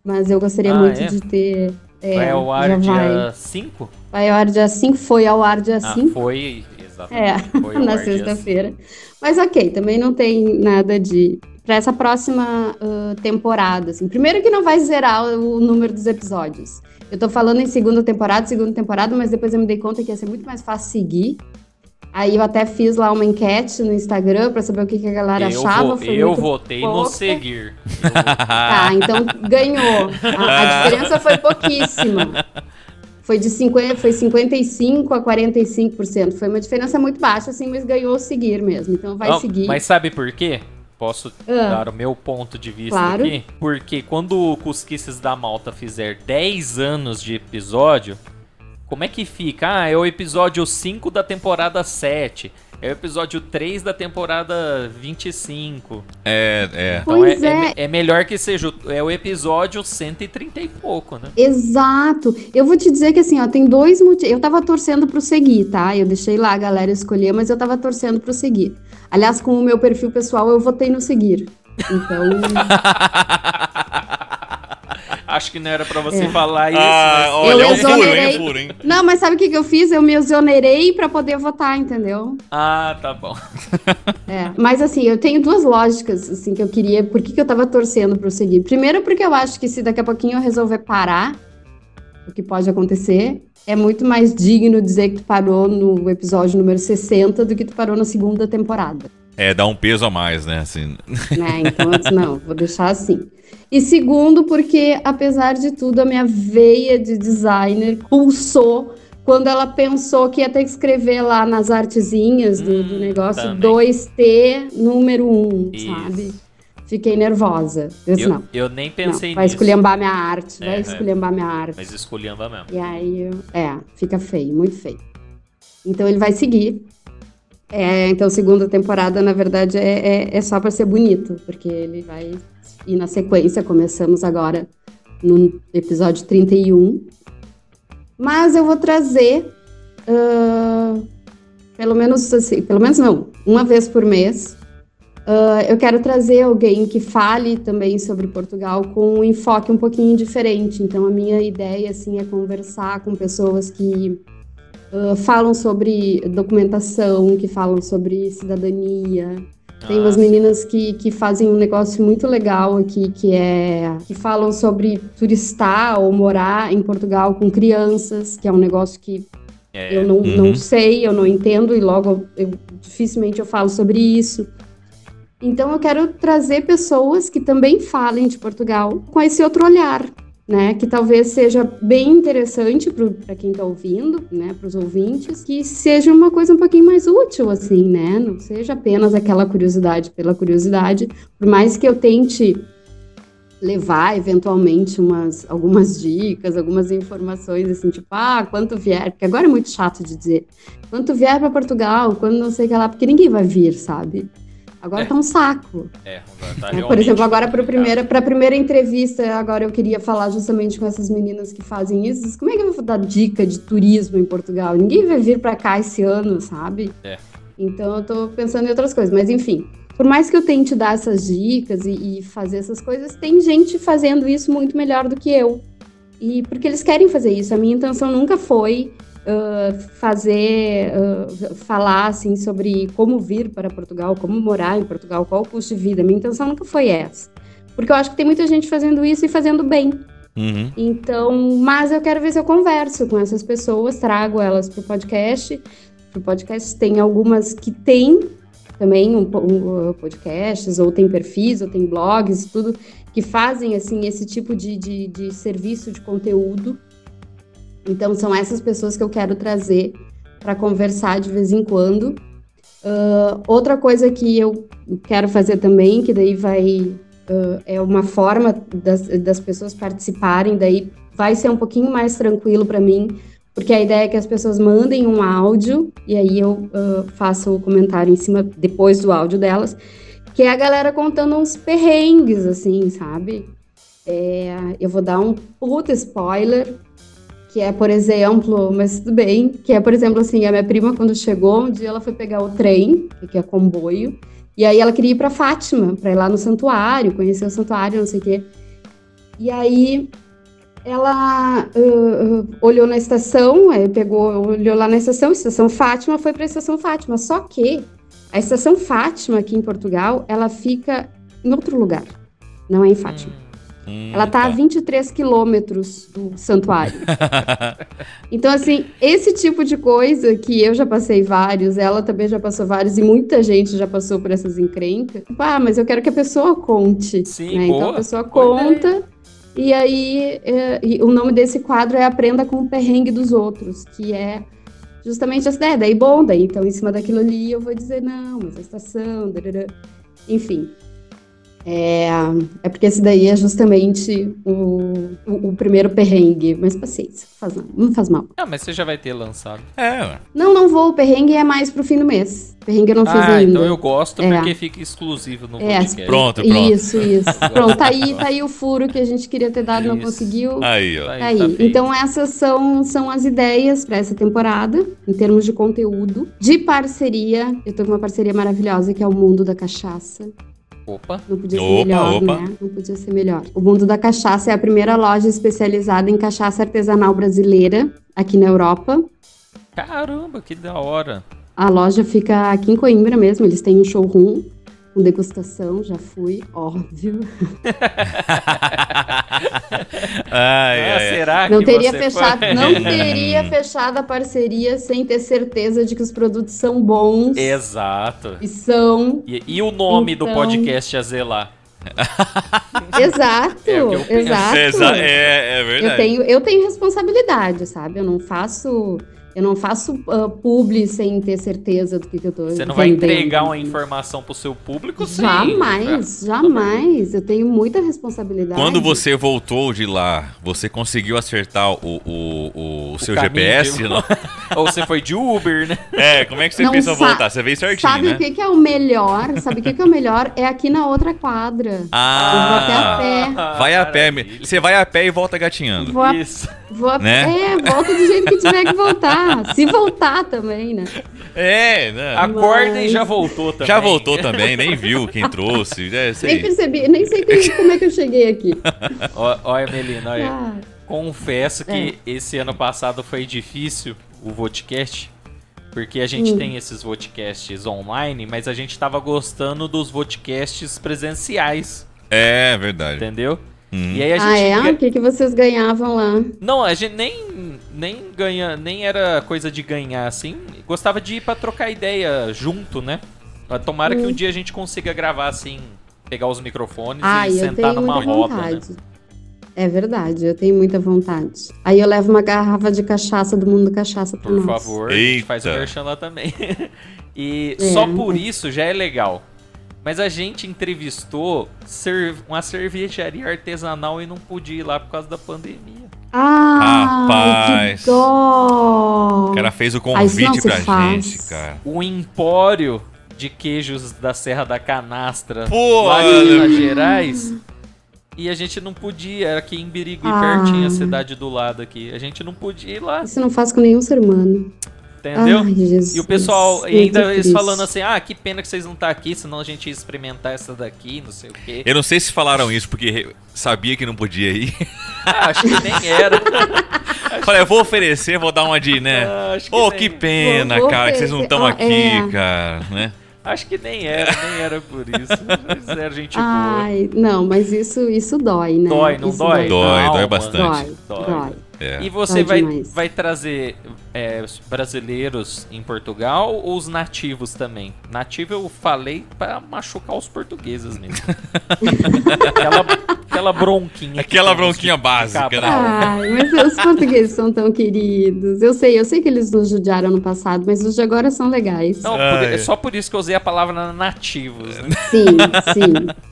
Mas eu gostaria muito de ter... vai ao ar dia 5? Vai ao ar dia 5, foi ao ar dia 5. Foi, exatamente. Foi na sexta-feira. Mas ok, também não tem nada de... Para essa próxima temporada, assim. Primeiro que não vai zerar o número dos episódios. Eu tô falando em segunda temporada, mas depois eu me dei conta que ia ser muito mais fácil seguir. Aí eu até fiz lá uma enquete no Instagram para saber o que a galera achava. Eu votei no seguir. Tá, então ganhou. A diferença foi pouquíssima. Foi 55% a 45%. Foi uma diferença muito baixa, assim, mas ganhou seguir mesmo. Então vai seguir. Mas sabe por quê? Posso dar o meu ponto de vista aqui? Porque quando o Cusquices da Malta fizer 10 anos de episódio, como é que fica? É o episódio 5 da temporada 7. É o episódio 3 da temporada 25. Então é melhor que seja o episódio 130 e pouco, né? Exato. Eu vou te dizer que assim, tem dois motivos. Eu tava torcendo pro seguir, tá? Eu deixei lá a galera escolher, mas eu tava torcendo pro seguir. Aliás, com o meu perfil pessoal, eu votei no seguir. Então... Acho que não era pra você falar isso. Mas... Olha, eu furo, hein? Não, mas sabe o que eu fiz? Eu me exonerei pra poder votar, entendeu? Ah, tá bom. Mas assim, eu tenho duas lógicas, assim, que eu queria... Por que eu tava torcendo pro seguir? Primeiro, porque eu acho que se daqui a pouquinho eu resolver parar, o que pode acontecer, é muito mais digno dizer que tu parou no episódio número 60 do que tu parou na segunda temporada. Dá um peso a mais, né? Assim. Então eu disse, não, vou deixar assim. E segundo, porque, apesar de tudo, a minha veia de designer pulsou quando ela pensou que ia ter que escrever lá nas artezinhas do negócio também. 2T número 1, sabe? Fiquei nervosa. Eu disse, não. Eu nem pensei nisso. Vai esculhambar minha arte, esculhambar minha arte. Mas esculhamba mesmo. E aí, fica feio, muito feio. Então ele vai seguir. Então, segunda temporada, na verdade, é só pra ser bonito, porque ele vai ir na sequência. Começamos agora no episódio 31. Mas eu vou trazer, pelo menos não, uma vez por mês, eu quero trazer alguém que fale também sobre Portugal com um enfoque um pouquinho diferente. Então, a minha ideia, assim, é conversar com pessoas que falam sobre documentação, que falam sobre cidadania. Tem umas meninas que fazem um negócio muito legal aqui, que falam sobre turistar ou morar em Portugal com crianças, que é um negócio que Eu não sei, eu não entendo, e logo dificilmente eu falo sobre isso. Então eu quero trazer pessoas que também falem de Portugal com esse outro olhar, né, que talvez seja bem interessante para quem está ouvindo, né, para os ouvintes, que seja uma coisa um pouquinho mais útil, assim, né, não seja apenas aquela curiosidade pela curiosidade, por mais que eu tente levar, eventualmente, algumas dicas, algumas informações, assim, tipo, quanto vier, porque agora é muito chato de dizer, quanto vier para Portugal, quando não sei o que lá, porque ninguém vai vir, sabe? Agora tá um saco. Tá por exemplo, agora para a primeira entrevista, agora eu queria falar justamente com essas meninas que fazem isso. Como é que eu vou dar dica de turismo em Portugal? Ninguém vai vir para cá esse ano, sabe? Então eu tô pensando em outras coisas. Mas enfim, por mais que eu tente dar essas dicas e fazer essas coisas, tem gente fazendo isso muito melhor do que eu. E porque eles querem fazer isso. A minha intenção nunca foi falar assim sobre como vir para Portugal, como morar em Portugal, qual o custo de vida. Minha intenção nunca foi essa, porque eu acho que tem muita gente fazendo isso e fazendo bem. Então, mas eu quero ver se eu converso com essas pessoas, trago elas pro podcast. Pro podcast tem algumas que tem também podcasts, ou tem perfis, ou tem blogs, tudo, que fazem assim esse tipo de serviço de conteúdo. Então, são essas pessoas que eu quero trazer para conversar de vez em quando. Outra coisa que eu quero fazer também, que daí é uma forma das pessoas participarem, daí vai ser um pouquinho mais tranquilo para mim, porque a ideia é que as pessoas mandem um áudio, e aí eu faço o comentário em cima, depois do áudio delas, que é a galera contando uns perrengues, assim, sabe? Eu vou dar um puta spoiler, que é, por exemplo, mas tudo bem, que é, por exemplo, assim, a minha prima, quando chegou, um dia ela foi pegar o trem, que é comboio, e aí ela queria ir pra Fátima, pra ir lá no santuário, conhecer o santuário, não sei o quê. E aí ela olhou na estação, olhou lá na estação Fátima, foi pra estação Fátima, só que a estação Fátima, aqui em Portugal, ela fica em outro lugar, não é em Fátima. Ela tá a 23 quilômetros do santuário. Então, assim, esse tipo de coisa que eu já passei vários, ela também já passou vários, e muita gente já passou por essas encrencas. Mas eu quero que a pessoa conte. Sim, né? boa. Então a pessoa conta, e aí o nome desse quadro é Aprenda com o Perrengue dos Outros, que é justamente essa ideia. Daí, então em cima daquilo ali eu vou dizer, não, mas a estação, enfim. Porque esse daí é justamente o primeiro perrengue. Mas paciência, não faz mal. Mas você já vai ter lançado. Não vou. O perrengue é mais pro fim do mês. O perrengue eu não fiz ainda. Então eu gosto porque fica exclusivo no podcast. Pronto. Isso. Pronto, tá aí o furo que a gente queria ter dado, não conseguiu. Aí, ó. Tá aí. Então essas são as ideias para essa temporada, em termos de conteúdo. De parceria, eu tô com uma parceria maravilhosa, que é o Mundo da Cachaça. Opa. Não podia ser melhor, né? Não podia ser melhor. O Mundo da Cachaça é a primeira loja especializada em cachaça artesanal brasileira aqui na Europa. Caramba, que da hora. A loja fica aqui em Coimbra mesmo, eles têm um showroom com degustação, já fui, óbvio. Será não que teria você fechado, foi? Não teria fechado a parceria sem ter certeza de que os produtos são bons. Exato. E são. E o nome do podcast a zelar? Exato. Exato. É verdade. Eu tenho responsabilidade, sabe? Eu não faço publi sem ter certeza do que eu tô vendendo. Você não vai entregar uma informação pro seu público sem... Jamais. Eu tenho muita responsabilidade. Quando você voltou de lá, você conseguiu acertar o seu GPS? Não? Ou você foi de Uber, né? Como é que você fez a voltar? Você veio certinho, sabe, né? Sabe o que é o melhor? É aqui na outra quadra. Eu vou até a pé. Vai a pé. Você vai a pé e volta gatinhando. Isso. Volta do jeito que tiver que voltar. Se voltar também, né? Acorda e já voltou também. Já voltou também, nem viu quem trouxe. Nem percebi, nem sei como é que eu cheguei aqui. Olha, Melina, confesso que esse ano passado foi difícil o Vodcast, porque a gente tem esses Vodcasts online, mas a gente tava gostando dos Vodcasts presenciais. É verdade. Entendeu? E aí a gente O que vocês ganhavam lá? Não, a gente nem era coisa de ganhar, assim. Gostava de ir pra trocar ideia junto, né? Tomara que um dia a gente consiga gravar, assim, pegar os microfones e sentar numa roda, né? É verdade, eu tenho muita vontade. Aí eu levo uma garrafa de cachaça do Mundo Cachaça pra nós. Por favor, a gente faz o merchan lá também. E só por isso já é legal. Mas a gente entrevistou uma cervejaria artesanal e não podia ir lá por causa da pandemia. Rapaz, que dó! O cara fez o convite pra gente, cara. O Empório de Queijos da Serra da Canastra, pô, lá em Minas Gerais. E a gente não podia, era aqui em Birigui, pertinho, a cidade do lado aqui. A gente não podia ir lá. Isso não faz com nenhum ser humano. Entendeu? Ai, Jesus, e o pessoal, e ainda eles falando assim, que pena que vocês não estão aqui, senão a gente ia experimentar essa daqui, não sei o quê. Eu não sei se falaram isso, porque sabia que não podia ir. Acho que nem era. Falei, eu vou oferecer, vou dar uma de, né? Que pena, cara, que vocês não estão aqui, cara, né? Acho que nem era por isso. Mas era gente boa. Não, mas isso dói, né? Dói, não isso dói? Dói bastante. Dói. E você vai trazer brasileiros em Portugal ou os nativos também? Nativo eu falei pra machucar os portugueses mesmo. aquela bronquinha. Aquela bronquinha básica, né? Mas os portugueses são tão queridos. Eu sei que eles nos judiaram no passado, mas os de agora são legais. Não, só por isso que eu usei a palavra nativos, né? Sim,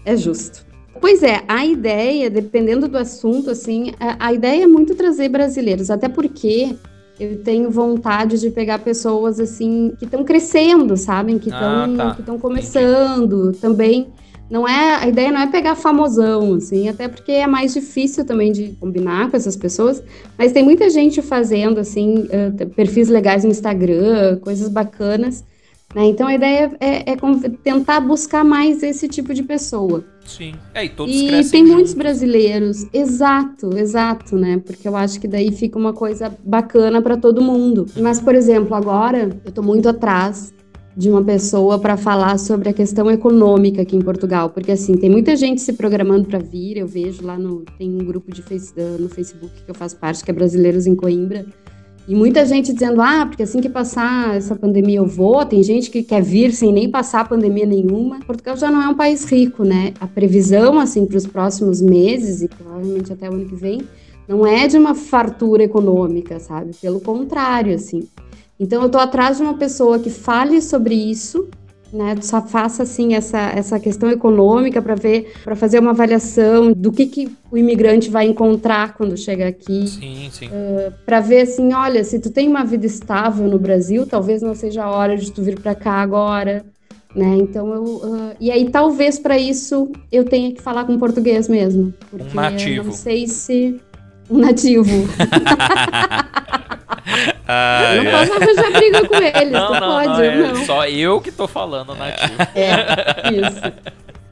é justo. Pois é, a ideia, dependendo do assunto, assim, a ideia é muito trazer brasileiros, até porque eu tenho vontade de pegar pessoas, assim, que estão crescendo, sabem? Que estão começando também. A ideia não é pegar famosão, assim, até porque é mais difícil também de combinar com essas pessoas, mas tem muita gente fazendo, assim, perfis legais no Instagram, coisas bacanas, né? Então a ideia é tentar buscar mais esse tipo de pessoa. Sim. E todos crescem juntos. Tem muitos brasileiros. Exato, né? Porque eu acho que daí fica uma coisa bacana para todo mundo. Mas, por exemplo, agora eu tô muito atrás de uma pessoa para falar sobre a questão econômica aqui em Portugal, porque assim, tem muita gente se programando para vir, eu vejo lá tem um grupo no Facebook que eu faço parte, que é Brasileiros em Coimbra, e muita gente dizendo, porque assim que passar essa pandemia eu vou, tem gente que quer vir sem nem passar pandemia nenhuma. Portugal já não é um país rico, né? A previsão, assim, para os próximos meses e provavelmente até o ano que vem, não é de uma fartura econômica, sabe? Pelo contrário, assim. Então eu tô atrás de uma pessoa que fale sobre isso, né? Só faça, assim, essa questão econômica para fazer uma avaliação do que o imigrante vai encontrar quando chega aqui. Sim. Para ver, assim, olha, se tu tem uma vida estável no Brasil, talvez não seja a hora de tu vir para cá agora, né? Então e aí talvez para isso eu tenha que falar com português mesmo. Porque um nativo. Eu não sei se... Um nativo. Não posso arranjar briga com eles, não. Só eu que tô falando nativo. Isso.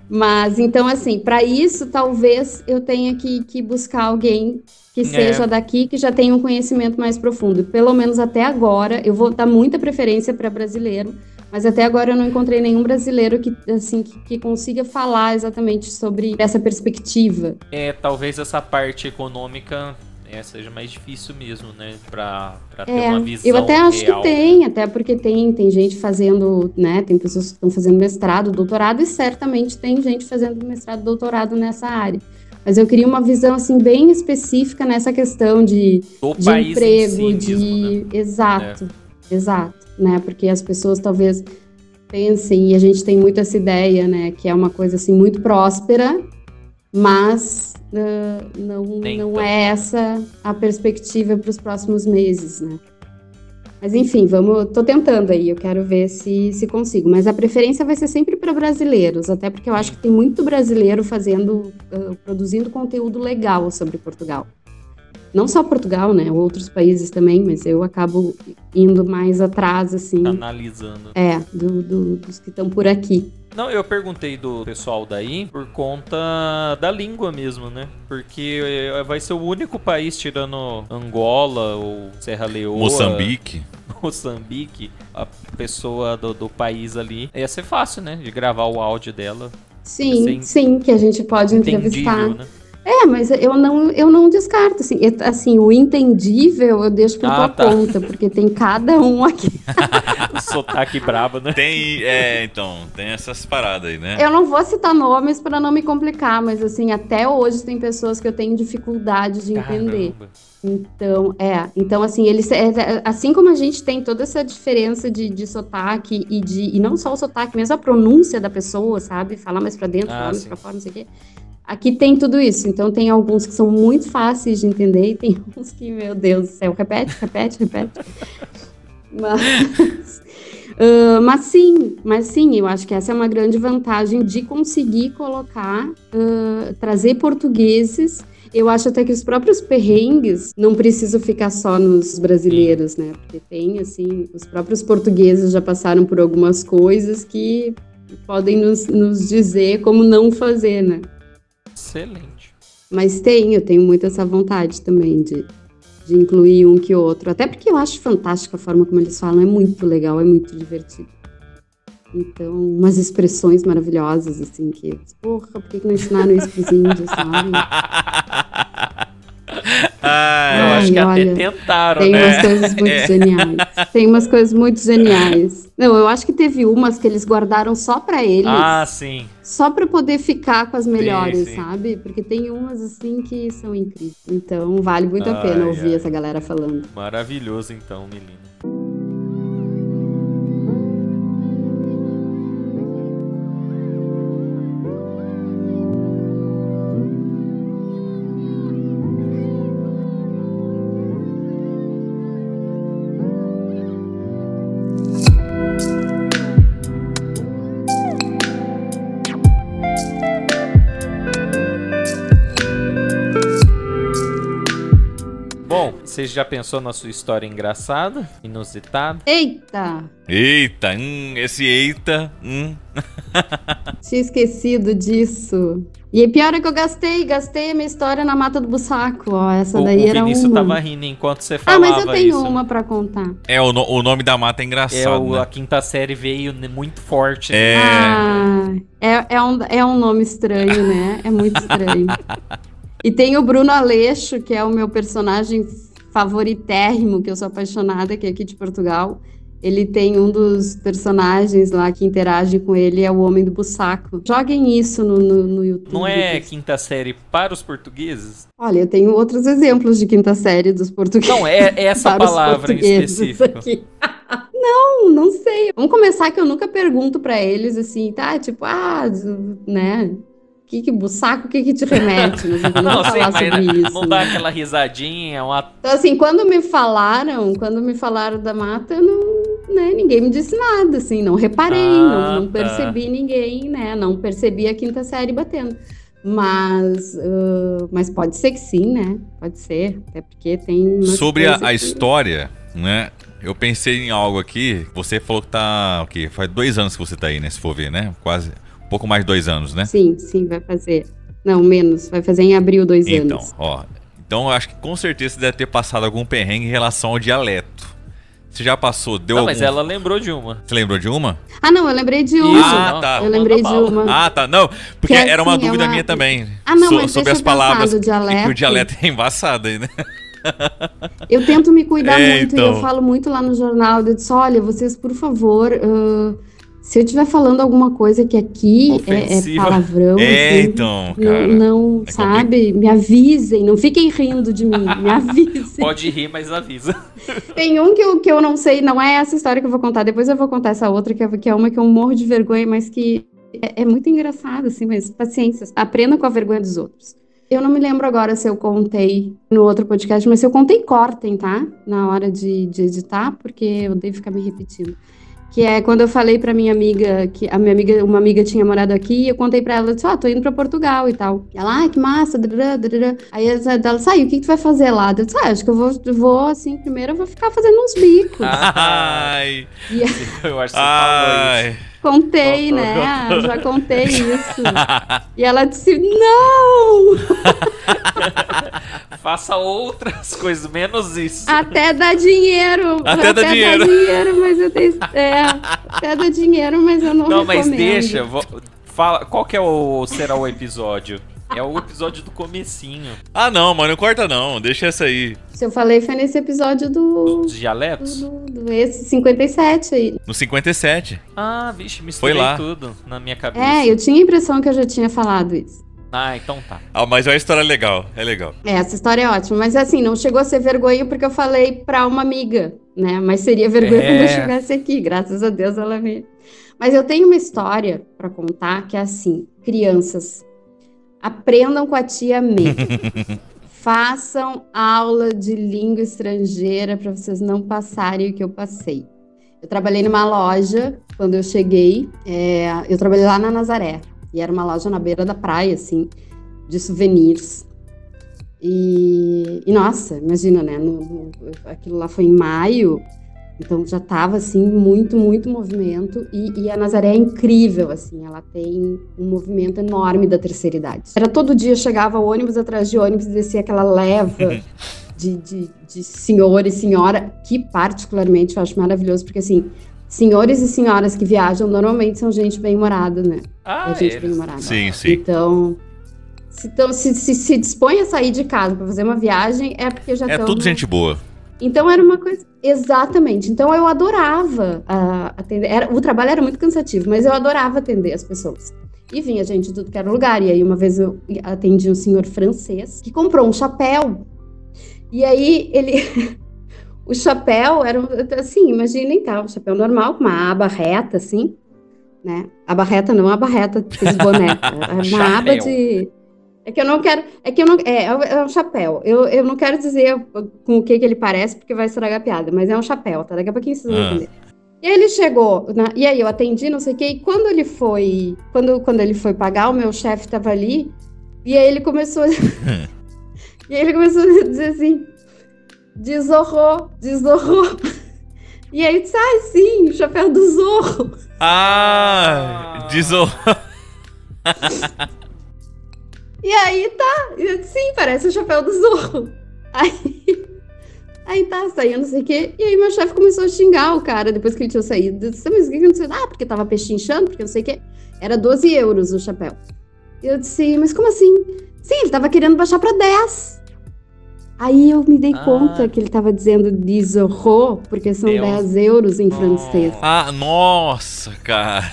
Mas, então, assim, para isso, talvez eu tenha que buscar alguém que seja daqui, que já tenha um conhecimento mais profundo. Pelo menos até agora, eu vou dar muita preferência para brasileiro, mas até agora eu não encontrei nenhum brasileiro que consiga falar exatamente sobre essa perspectiva. Talvez essa parte econômica seja mais difícil mesmo, né? Pra ter uma visão eu até acho real. Que tem, até porque tem gente fazendo, né? Tem pessoas que estão fazendo mestrado, doutorado, e certamente tem gente fazendo mestrado, doutorado nessa área. Mas eu queria uma visão, assim, bem específica nessa questão de emprego, si mesmo, né? Exato, né? Porque as pessoas talvez pensem, e a gente tem muito essa ideia, né? Que é uma coisa, assim, muito próspera, mas não é essa a perspectiva para os próximos meses, né? Mas enfim, tô tentando aí, eu quero ver se consigo. Mas a preferência vai ser sempre para brasileiros, até porque eu acho que tem muito brasileiro produzindo conteúdo legal sobre Portugal. Não só Portugal, né? Outros países também, mas eu acabo indo mais atrás, assim. Analisando. Dos que estão por aqui. Não, eu perguntei do pessoal daí por conta da língua mesmo, né? Porque vai ser o único país, tirando Angola ou Serra Leoa... Moçambique, a pessoa do país ali. Ia ser fácil, né? De gravar o áudio dela. Sim, que a gente pode entrevistar. Né? Mas eu não descarto, assim, o entendível eu deixo por tua conta, porque tem cada um aqui. Sotaque brabo, né? Tem essas paradas aí, né? Eu não vou citar nomes para não me complicar, mas assim, até hoje tem pessoas que eu tenho dificuldade de entender. Então assim, eles, assim como a gente tem toda essa diferença de sotaque e não só o sotaque, mesmo a pronúncia da pessoa, sabe? Falar mais para dentro, falar mais para fora, não sei o quê. Aqui tem tudo isso, então tem alguns que são muito fáceis de entender e tem uns que, meu Deus do céu, repete. Mas sim, eu acho que essa é uma grande vantagem de conseguir colocar, trazer portugueses. Eu acho até que os próprios perrengues não precisam ficar só nos brasileiros, né? Porque tem, assim, os próprios portugueses já passaram por algumas coisas que podem nos dizer como não fazer, né? Excelente. Mas eu tenho muito essa vontade também de incluir um que outro. Até porque eu acho fantástica a forma como eles falam. É muito legal, é muito divertido. Então, umas expressões maravilhosas, assim, que... Porra, por que não ensinaram isso pros índios, sabe? Eu acho que até tentaram, tem umas coisas muito geniais. Tem umas coisas muito geniais. Não, eu acho que teve umas que eles guardaram só pra eles. Ah, sim. Só pra poder ficar com as melhores, sabe? Porque tem umas, assim, que são incríveis. Então, vale muito a pena ouvir essa galera falando. Maravilhoso, então, Melina. Você já pensou na sua história engraçada, inusitada? Eita! Esse eita. Tinha esquecido disso. E pior é que eu gastei a minha história na Mata do Bussaco, ó. Essa daí era uma. O Vinícius tava rindo enquanto você falava isso. Mas eu tenho uma pra contar. O nome da mata é engraçado, né? A quinta série veio muito forte. É um nome estranho, né? É muito estranho. E tem o Bruno Aleixo, que é o meu personagem favoritérrimo, que eu sou apaixonada, que é aqui de Portugal. Ele tem um dos personagens lá que interage com ele, é o Homem do Bussaco. Joguem isso no YouTube. Não é quinta série para os portugueses? Olha, eu tenho outros exemplos de quinta série dos portugueses. Não, é essa palavra em específico. Aqui. Não sei. Vamos começar que eu nunca pergunto pra eles assim, tá? Tipo, né? Que Bussaco, o que te remete? Mas eu não vou falar sobre isso. Não dá aquela risadinha, Então, assim, quando me falaram da mata, ninguém me disse nada, assim, não reparei, não percebi ninguém, né? Não percebi a quinta série batendo. Mas pode ser que sim, né? Pode ser, até porque tem... Sobre a história, né? Eu pensei em algo aqui, você falou que faz 2 anos que você tá aí, né? Se for ver, né? Quase... pouco mais de 2 anos, né? Sim, vai fazer. Não, menos. Vai fazer em abril 2 anos. Então eu acho que com certeza você deve ter passado algum perrengue em relação ao dialeto. Você já passou, mas ela lembrou de uma. Você lembrou de uma? Não, eu lembrei de uma. Tá. Eu lembrei de uma. Não, porque era uma dúvida minha também. Mas sobre as palavras. Dialeto. Que o dialeto é embaçado aí, né? Eu tento me cuidar muito, e eu falo muito lá no jornal. Eu disse, olha, vocês, por favor... se eu estiver falando alguma coisa que aqui é palavrão, cara, não sabe? Me avisem, não fiquem rindo de mim, me avisem. Pode rir, mas avisa. Tem um que eu não sei, não é essa história que eu vou contar, depois eu vou contar essa outra, que é uma que eu morro de vergonha, mas que é muito engraçada, assim, mas paciência, aprenda com a vergonha dos outros. Eu não me lembro agora se eu contei no outro podcast, mas se eu contei, cortem, tá? Na hora de editar, porque eu devo ficar me repetindo. Que é quando eu falei pra minha amiga, que uma amiga tinha morado aqui, e eu contei pra ela, disse, tô indo pra Portugal e tal. E ela, que massa, Aí ela saiu, o que tu vai fazer lá? Eu disse, acho que eu vou assim, primeiro eu vou ficar fazendo uns bicos. Eu acho que você falou isso. Contei, né? Já contei isso. E ela disse, não! Faça outras coisas, menos isso. Até dá dinheiro. Até dá dinheiro, mas eu tenho... até dá dinheiro, mas eu não recomendo. Mas deixa, fala, qual que será o episódio? É o episódio do comecinho. Ah, não, mas não corta não, deixa essa aí. Se eu falei, foi nesse episódio dos dialetos? Esse 57 aí. No 57. Ah, vixe, misturei tudo na minha cabeça. Eu tinha a impressão que eu já tinha falado isso. Ah, então tá. Ah, mas é uma história legal, é legal. Essa história é ótima, mas assim, não chegou a ser vergonha porque eu falei pra uma amiga, né? Mas seria vergonha quando eu chegasse aqui, graças a Deus ela me... Mas eu tenho uma história pra contar que é assim, crianças, aprendam com a tia May. Façam aula de língua estrangeira para vocês não passarem o que eu passei. Eu trabalhei numa loja, quando eu cheguei, eu trabalhei lá na Nazaré, e era uma loja na beira da praia, assim, de souvenirs. E nossa, imagina, né, aquilo lá foi em maio, então já tava, assim, muito, muito movimento, e a Nazaré é incrível, assim, ela tem um movimento enorme da terceira idade. Era todo dia, chegava ônibus atrás de ônibus e descia aquela leva de senhor e senhora, que particularmente eu acho maravilhoso, porque, assim, senhores e senhoras que viajam normalmente são gente bem-humorada, né? Ah, gente bem-humorada. Sim, sim. Então, se dispõe a sair de casa para fazer uma viagem, é porque já estão... É tudo gente boa. Então era uma coisa... Exatamente. Então eu adorava atender. O trabalho era muito cansativo, mas eu adorava atender as pessoas. E vinha gente de tudo que era lugar. E aí uma vez eu atendi um senhor francês que comprou um chapéu. E aí ele... O chapéu era assim, imaginem, tá? Um chapéu normal, com uma aba reta, assim, né? Aba reta não, aba reta de boneca. Uma aba de... É um chapéu. Eu não quero dizer com o que ele parece, porque vai estragar a piada, mas é um chapéu, tá? Daqui a pouquinho vocês vão entender. E aí ele chegou, e aí eu atendi, não sei o quê, e quando ele foi pagar, o meu chefe tava ali, e aí ele começou a dizer assim, desorrou. E aí eu disse, sim, o chapéu do Zorro. Desorrou. E aí tá, sim, parece o chapéu do Zorro. Aí tá, saiu não sei o quê. E aí meu chefe começou a xingar o cara depois que ele tinha saído. Eu disse, mas o que aconteceu? Porque tava pechinchando, porque não sei o quê. Era 12 euros o chapéu. E eu disse, mas como assim? Sim, ele tava querendo baixar pra 10. Aí eu me dei conta que ele tava dizendo desorro, porque são 10 euros em francês. Nossa, cara.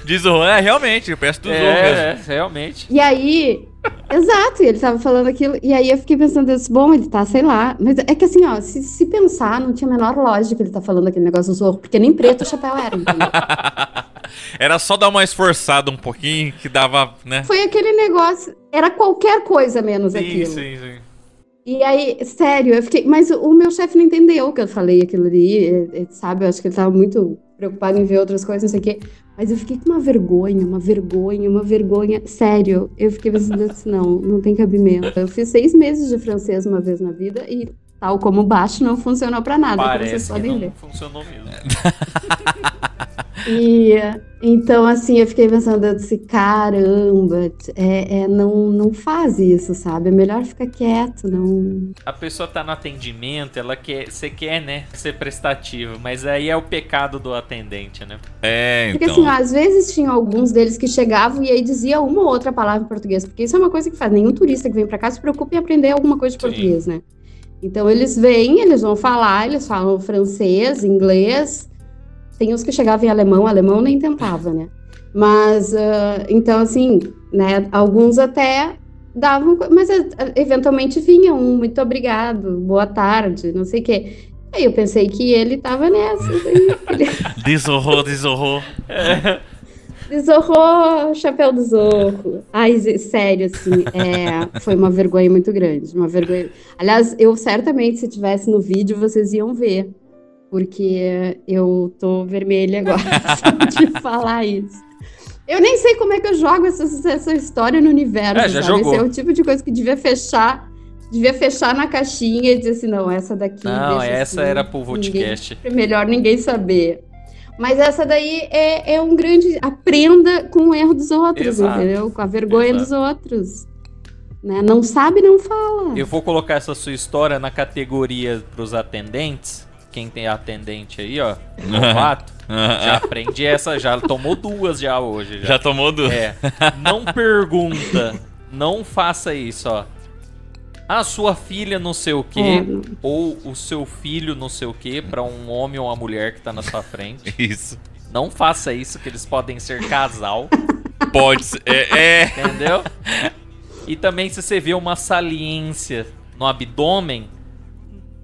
Desorro, realmente, eu peço do Zorro mesmo. Realmente. E aí, exato, ele tava falando aquilo, e aí eu fiquei pensando, bom, ele tá, sei lá, mas é que assim, ó, se pensar, não tinha a menor lógica ele tá falando aquele negócio do Zorro, porque nem preto o chapéu era, entendeu? Era só dar uma esforçada um pouquinho, que dava, né? Foi aquele negócio, era qualquer coisa menos aquilo. Sim. E aí, sério, eu fiquei, mas o meu chefe não entendeu que eu falei aquilo ali, sabe, eu acho que ele tava muito preocupado em ver outras coisas, não sei o quê. Mas eu fiquei com uma vergonha. Sério, eu fiquei pensando assim, não tem cabimento. Eu fiz 6 meses de francês uma vez na vida e, tal como baixo, não funcionou pra nada. Parece que não funcionou mesmo. E, então, assim, eu fiquei pensando, eu disse, caramba, não faz isso, sabe? É melhor ficar quieto, não... A pessoa tá no atendimento, você quer, né, ser prestativo, mas aí é o pecado do atendente, né? Porque, assim, às vezes tinha alguns deles que chegavam e aí dizia uma ou outra palavra em português, porque isso é uma coisa que faz. Nenhum turista que vem pra cá se preocupa em aprender alguma coisa de português, né? Então, eles vêm, eles vão falar, eles falam francês, inglês... Tem uns que chegavam em alemão nem tentava, né? Mas, então, assim, né? Alguns até davam, mas eventualmente vinha um muito obrigado, boa tarde, não sei o quê. Aí eu pensei que ele tava nessa. Desorrou. Desorrou, chapéu do Zorro. Ai, sério, assim, foi uma vergonha muito grande, uma vergonha. Aliás, eu certamente, se tivesse no vídeo, vocês iam ver. Porque eu tô vermelha agora de falar isso. Eu nem sei como é que eu jogo essa história no universo, já sabe? jogou. Esse é o tipo de coisa que devia fechar na caixinha e dizer assim, não, essa daqui... Não, essa assim, era pro Vodcast. É melhor ninguém saber. Mas essa daí é um grande... Aprenda com o erro dos outros, entendeu? Com a vergonha dos outros. Né? Não sabe, não fala. Eu vou colocar essa sua história na categoria pros atendentes... quem tem atendente aí, ó, novato, já aprende essa, já tomou 2 já hoje. Já tomou 2? Não pergunta, não faça isso, ó. A sua filha não sei o quê, ou o seu filho não sei o quê, pra um homem ou uma mulher que tá na sua frente. Isso. Não faça isso, que eles podem ser casal. Pode ser, Entendeu? E também se você vê uma saliência no abdômen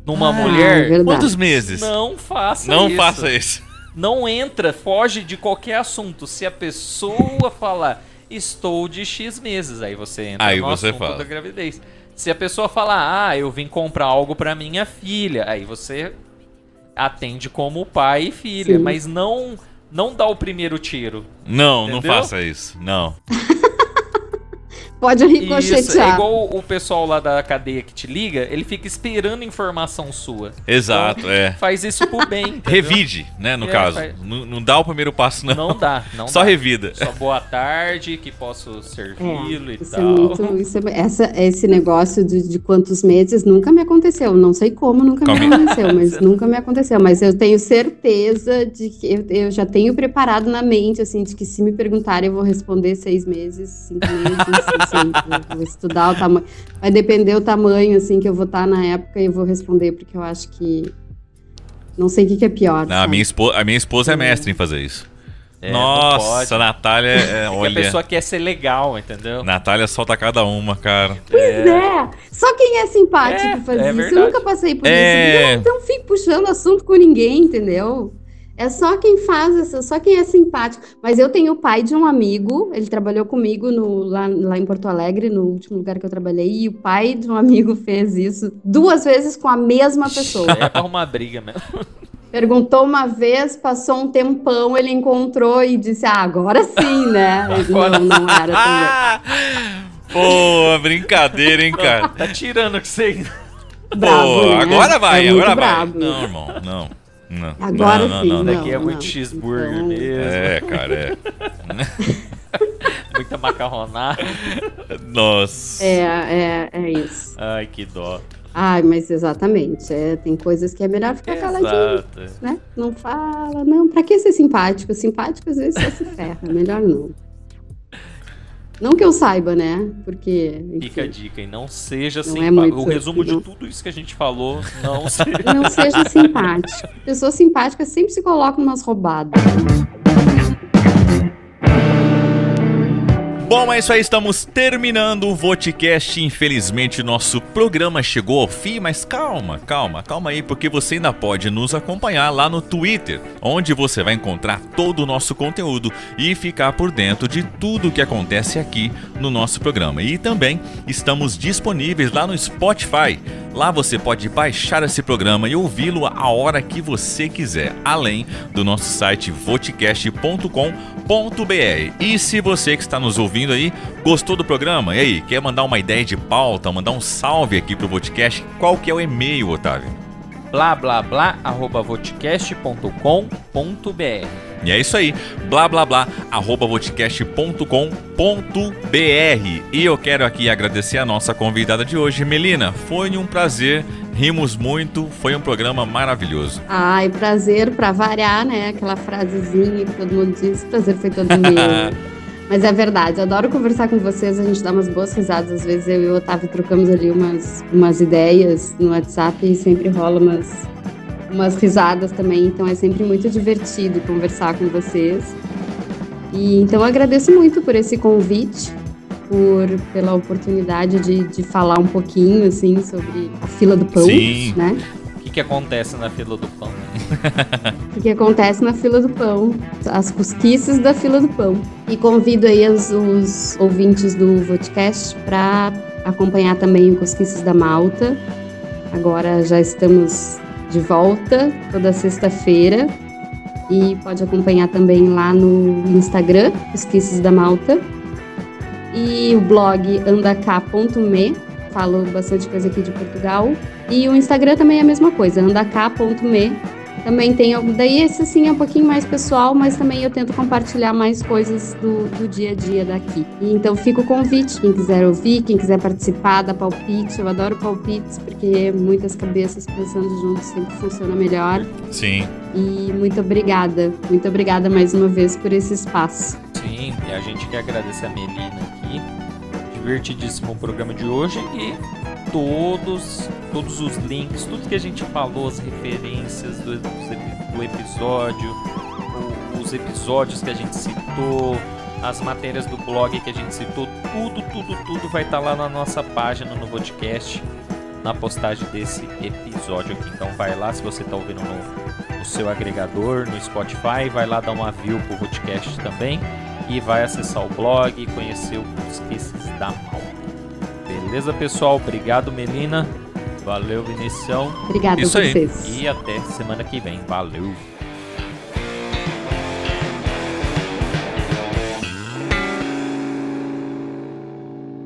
numa mulher... Quantos meses? Não faça isso. Não faça isso. Não entra, foge de qualquer assunto. Se a pessoa falar, estou de X meses, aí você entra no assunto da gravidez. Se a pessoa falar, eu vim comprar algo pra minha filha, aí você atende como pai e filha. Sim. Mas não dá o primeiro tiro. Não, entendeu? Não faça isso, não. Pode ricochetear. Isso, é igual o pessoal lá da cadeia que te liga, ele fica esperando informação sua. Exato, então, faz isso por bem. Entendeu? Revide, né, no caso. Não dá o primeiro passo, não. Não dá. Só revida. Só boa tarde, que posso servi-lo e tal. Esse negócio de quantos meses nunca me aconteceu. Não sei como nunca me aconteceu, mas nunca me aconteceu. Mas eu tenho certeza de que eu já tenho preparado na mente, assim, de que se me perguntarem, eu vou responder 6 meses, 5 meses, vou estudar o tamanho. Vai depender o tamanho, assim, que eu vou estar na época e eu vou responder, porque eu acho que... Não sei o que é pior. Não, a minha esposa é mestre em fazer isso. Nossa, a Natália... olha, a pessoa quer ser legal, entendeu? Natália solta cada uma, cara. Pois é. Só quem é simpático faz isso. Verdade. Eu nunca passei por isso. Não fico puxando assunto com ninguém, entendeu? É só quem faz isso, só quem é simpático. Mas eu tenho o pai de um amigo, ele trabalhou comigo lá em Porto Alegre, no último lugar que eu trabalhei, e o pai de um amigo fez isso 2 vezes com a mesma pessoa. É pra arrumar briga mesmo. Perguntou uma vez, passou um tempão, ele encontrou e disse, agora sim, né? Não era também. Pô, brincadeira, hein, cara? Tá tirando que você... Bravo, né? Agora vai, agora bravo. vai. Não, irmão, não. Agora sim. Não. Daqui é muito cheeseburger então... mesmo. Cara, Muita macarronada. Nossa. É isso. Ai, que dó. Ai, mas exatamente. Tem coisas que é melhor ficar caladinho, né? Não fala, não. Pra que ser simpático? Simpático às vezes só se ferra. Melhor não. Não que eu saiba, né? Porque... Enfim, fica a dica, e não seja simpático. O resumo de tudo isso que a gente falou, não seja simpático. Pessoa simpática sempre se coloca umas roubadas. Bom, é isso aí, estamos terminando o VotiCast. Infelizmente, nosso programa chegou ao fim, mas calma aí, porque você ainda pode nos acompanhar lá no Twitter, onde você vai encontrar todo o nosso conteúdo e ficar por dentro de tudo que acontece aqui no nosso programa. E também estamos disponíveis lá no Spotify. Lá você pode baixar esse programa e ouvi-lo a hora que você quiser, além do nosso site voticast.com.br. E se você que está nos ouvindo aí gostou do programa, e aí, quer mandar uma ideia de pauta, mandar um salve aqui pro Voticast, qual que é o e-mail, Otávio? blá@voticast.com.br. E é isso aí, blá@voticast.com.br. E eu quero aqui agradecer a nossa convidada de hoje, Melina. Foi um prazer, rimos muito, foi um programa maravilhoso. Ai, prazer pra variar, né? Aquela frasezinha que todo mundo diz, prazer foi todo meu. Mas é verdade, eu adoro conversar com vocês, a gente dá umas boas risadas, às vezes eu e o Otávio trocamos ali umas ideias no WhatsApp e sempre rola umas risadas também, então é sempre muito divertido conversar com vocês. E então eu agradeço muito por esse convite, pela oportunidade de falar um pouquinho, assim, sobre a fila do pão, sim, né? O que acontece na fila do pão? O que acontece na fila do pão, as cosquices da fila do pão. E convido aí os ouvintes do Voticast para acompanhar também o Cosquices da Malta. Agora já estamos de volta toda sexta-feira e pode acompanhar também lá no Instagram, Cosquices da Malta, e o blog andacá.me, falo bastante coisa aqui de Portugal, e o Instagram também é a mesma coisa, andacá.me, também tem algo. Daí esse assim é um pouquinho mais pessoal, mas também eu tento compartilhar mais coisas do dia a dia daqui. E então fica o convite, quem quiser ouvir, quem quiser participar, dar palpite. Eu adoro palpites, porque muitas cabeças pensando juntos sempre funciona melhor. Sim. E muito obrigada mais uma vez por esse espaço. Sim, e a gente quer agradecer a Melina aqui. Divertidíssimo o programa de hoje e todos os links, tudo que a gente falou, as referências do episódio, os episódios que a gente citou, as matérias do blog que a gente citou, tudo vai estar lá na nossa página no podcast, na postagem desse episódio aqui. Então vai lá, se você está ouvindo no seu agregador, no Spotify, vai lá dar uma view pro podcast também e vai acessar o blog e conhecer os Kisses da Malta. Beleza, pessoal? Obrigado, Melina. Valeu, Vinicião. Obrigada a vocês. E até semana que vem. Valeu.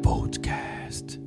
Podcast.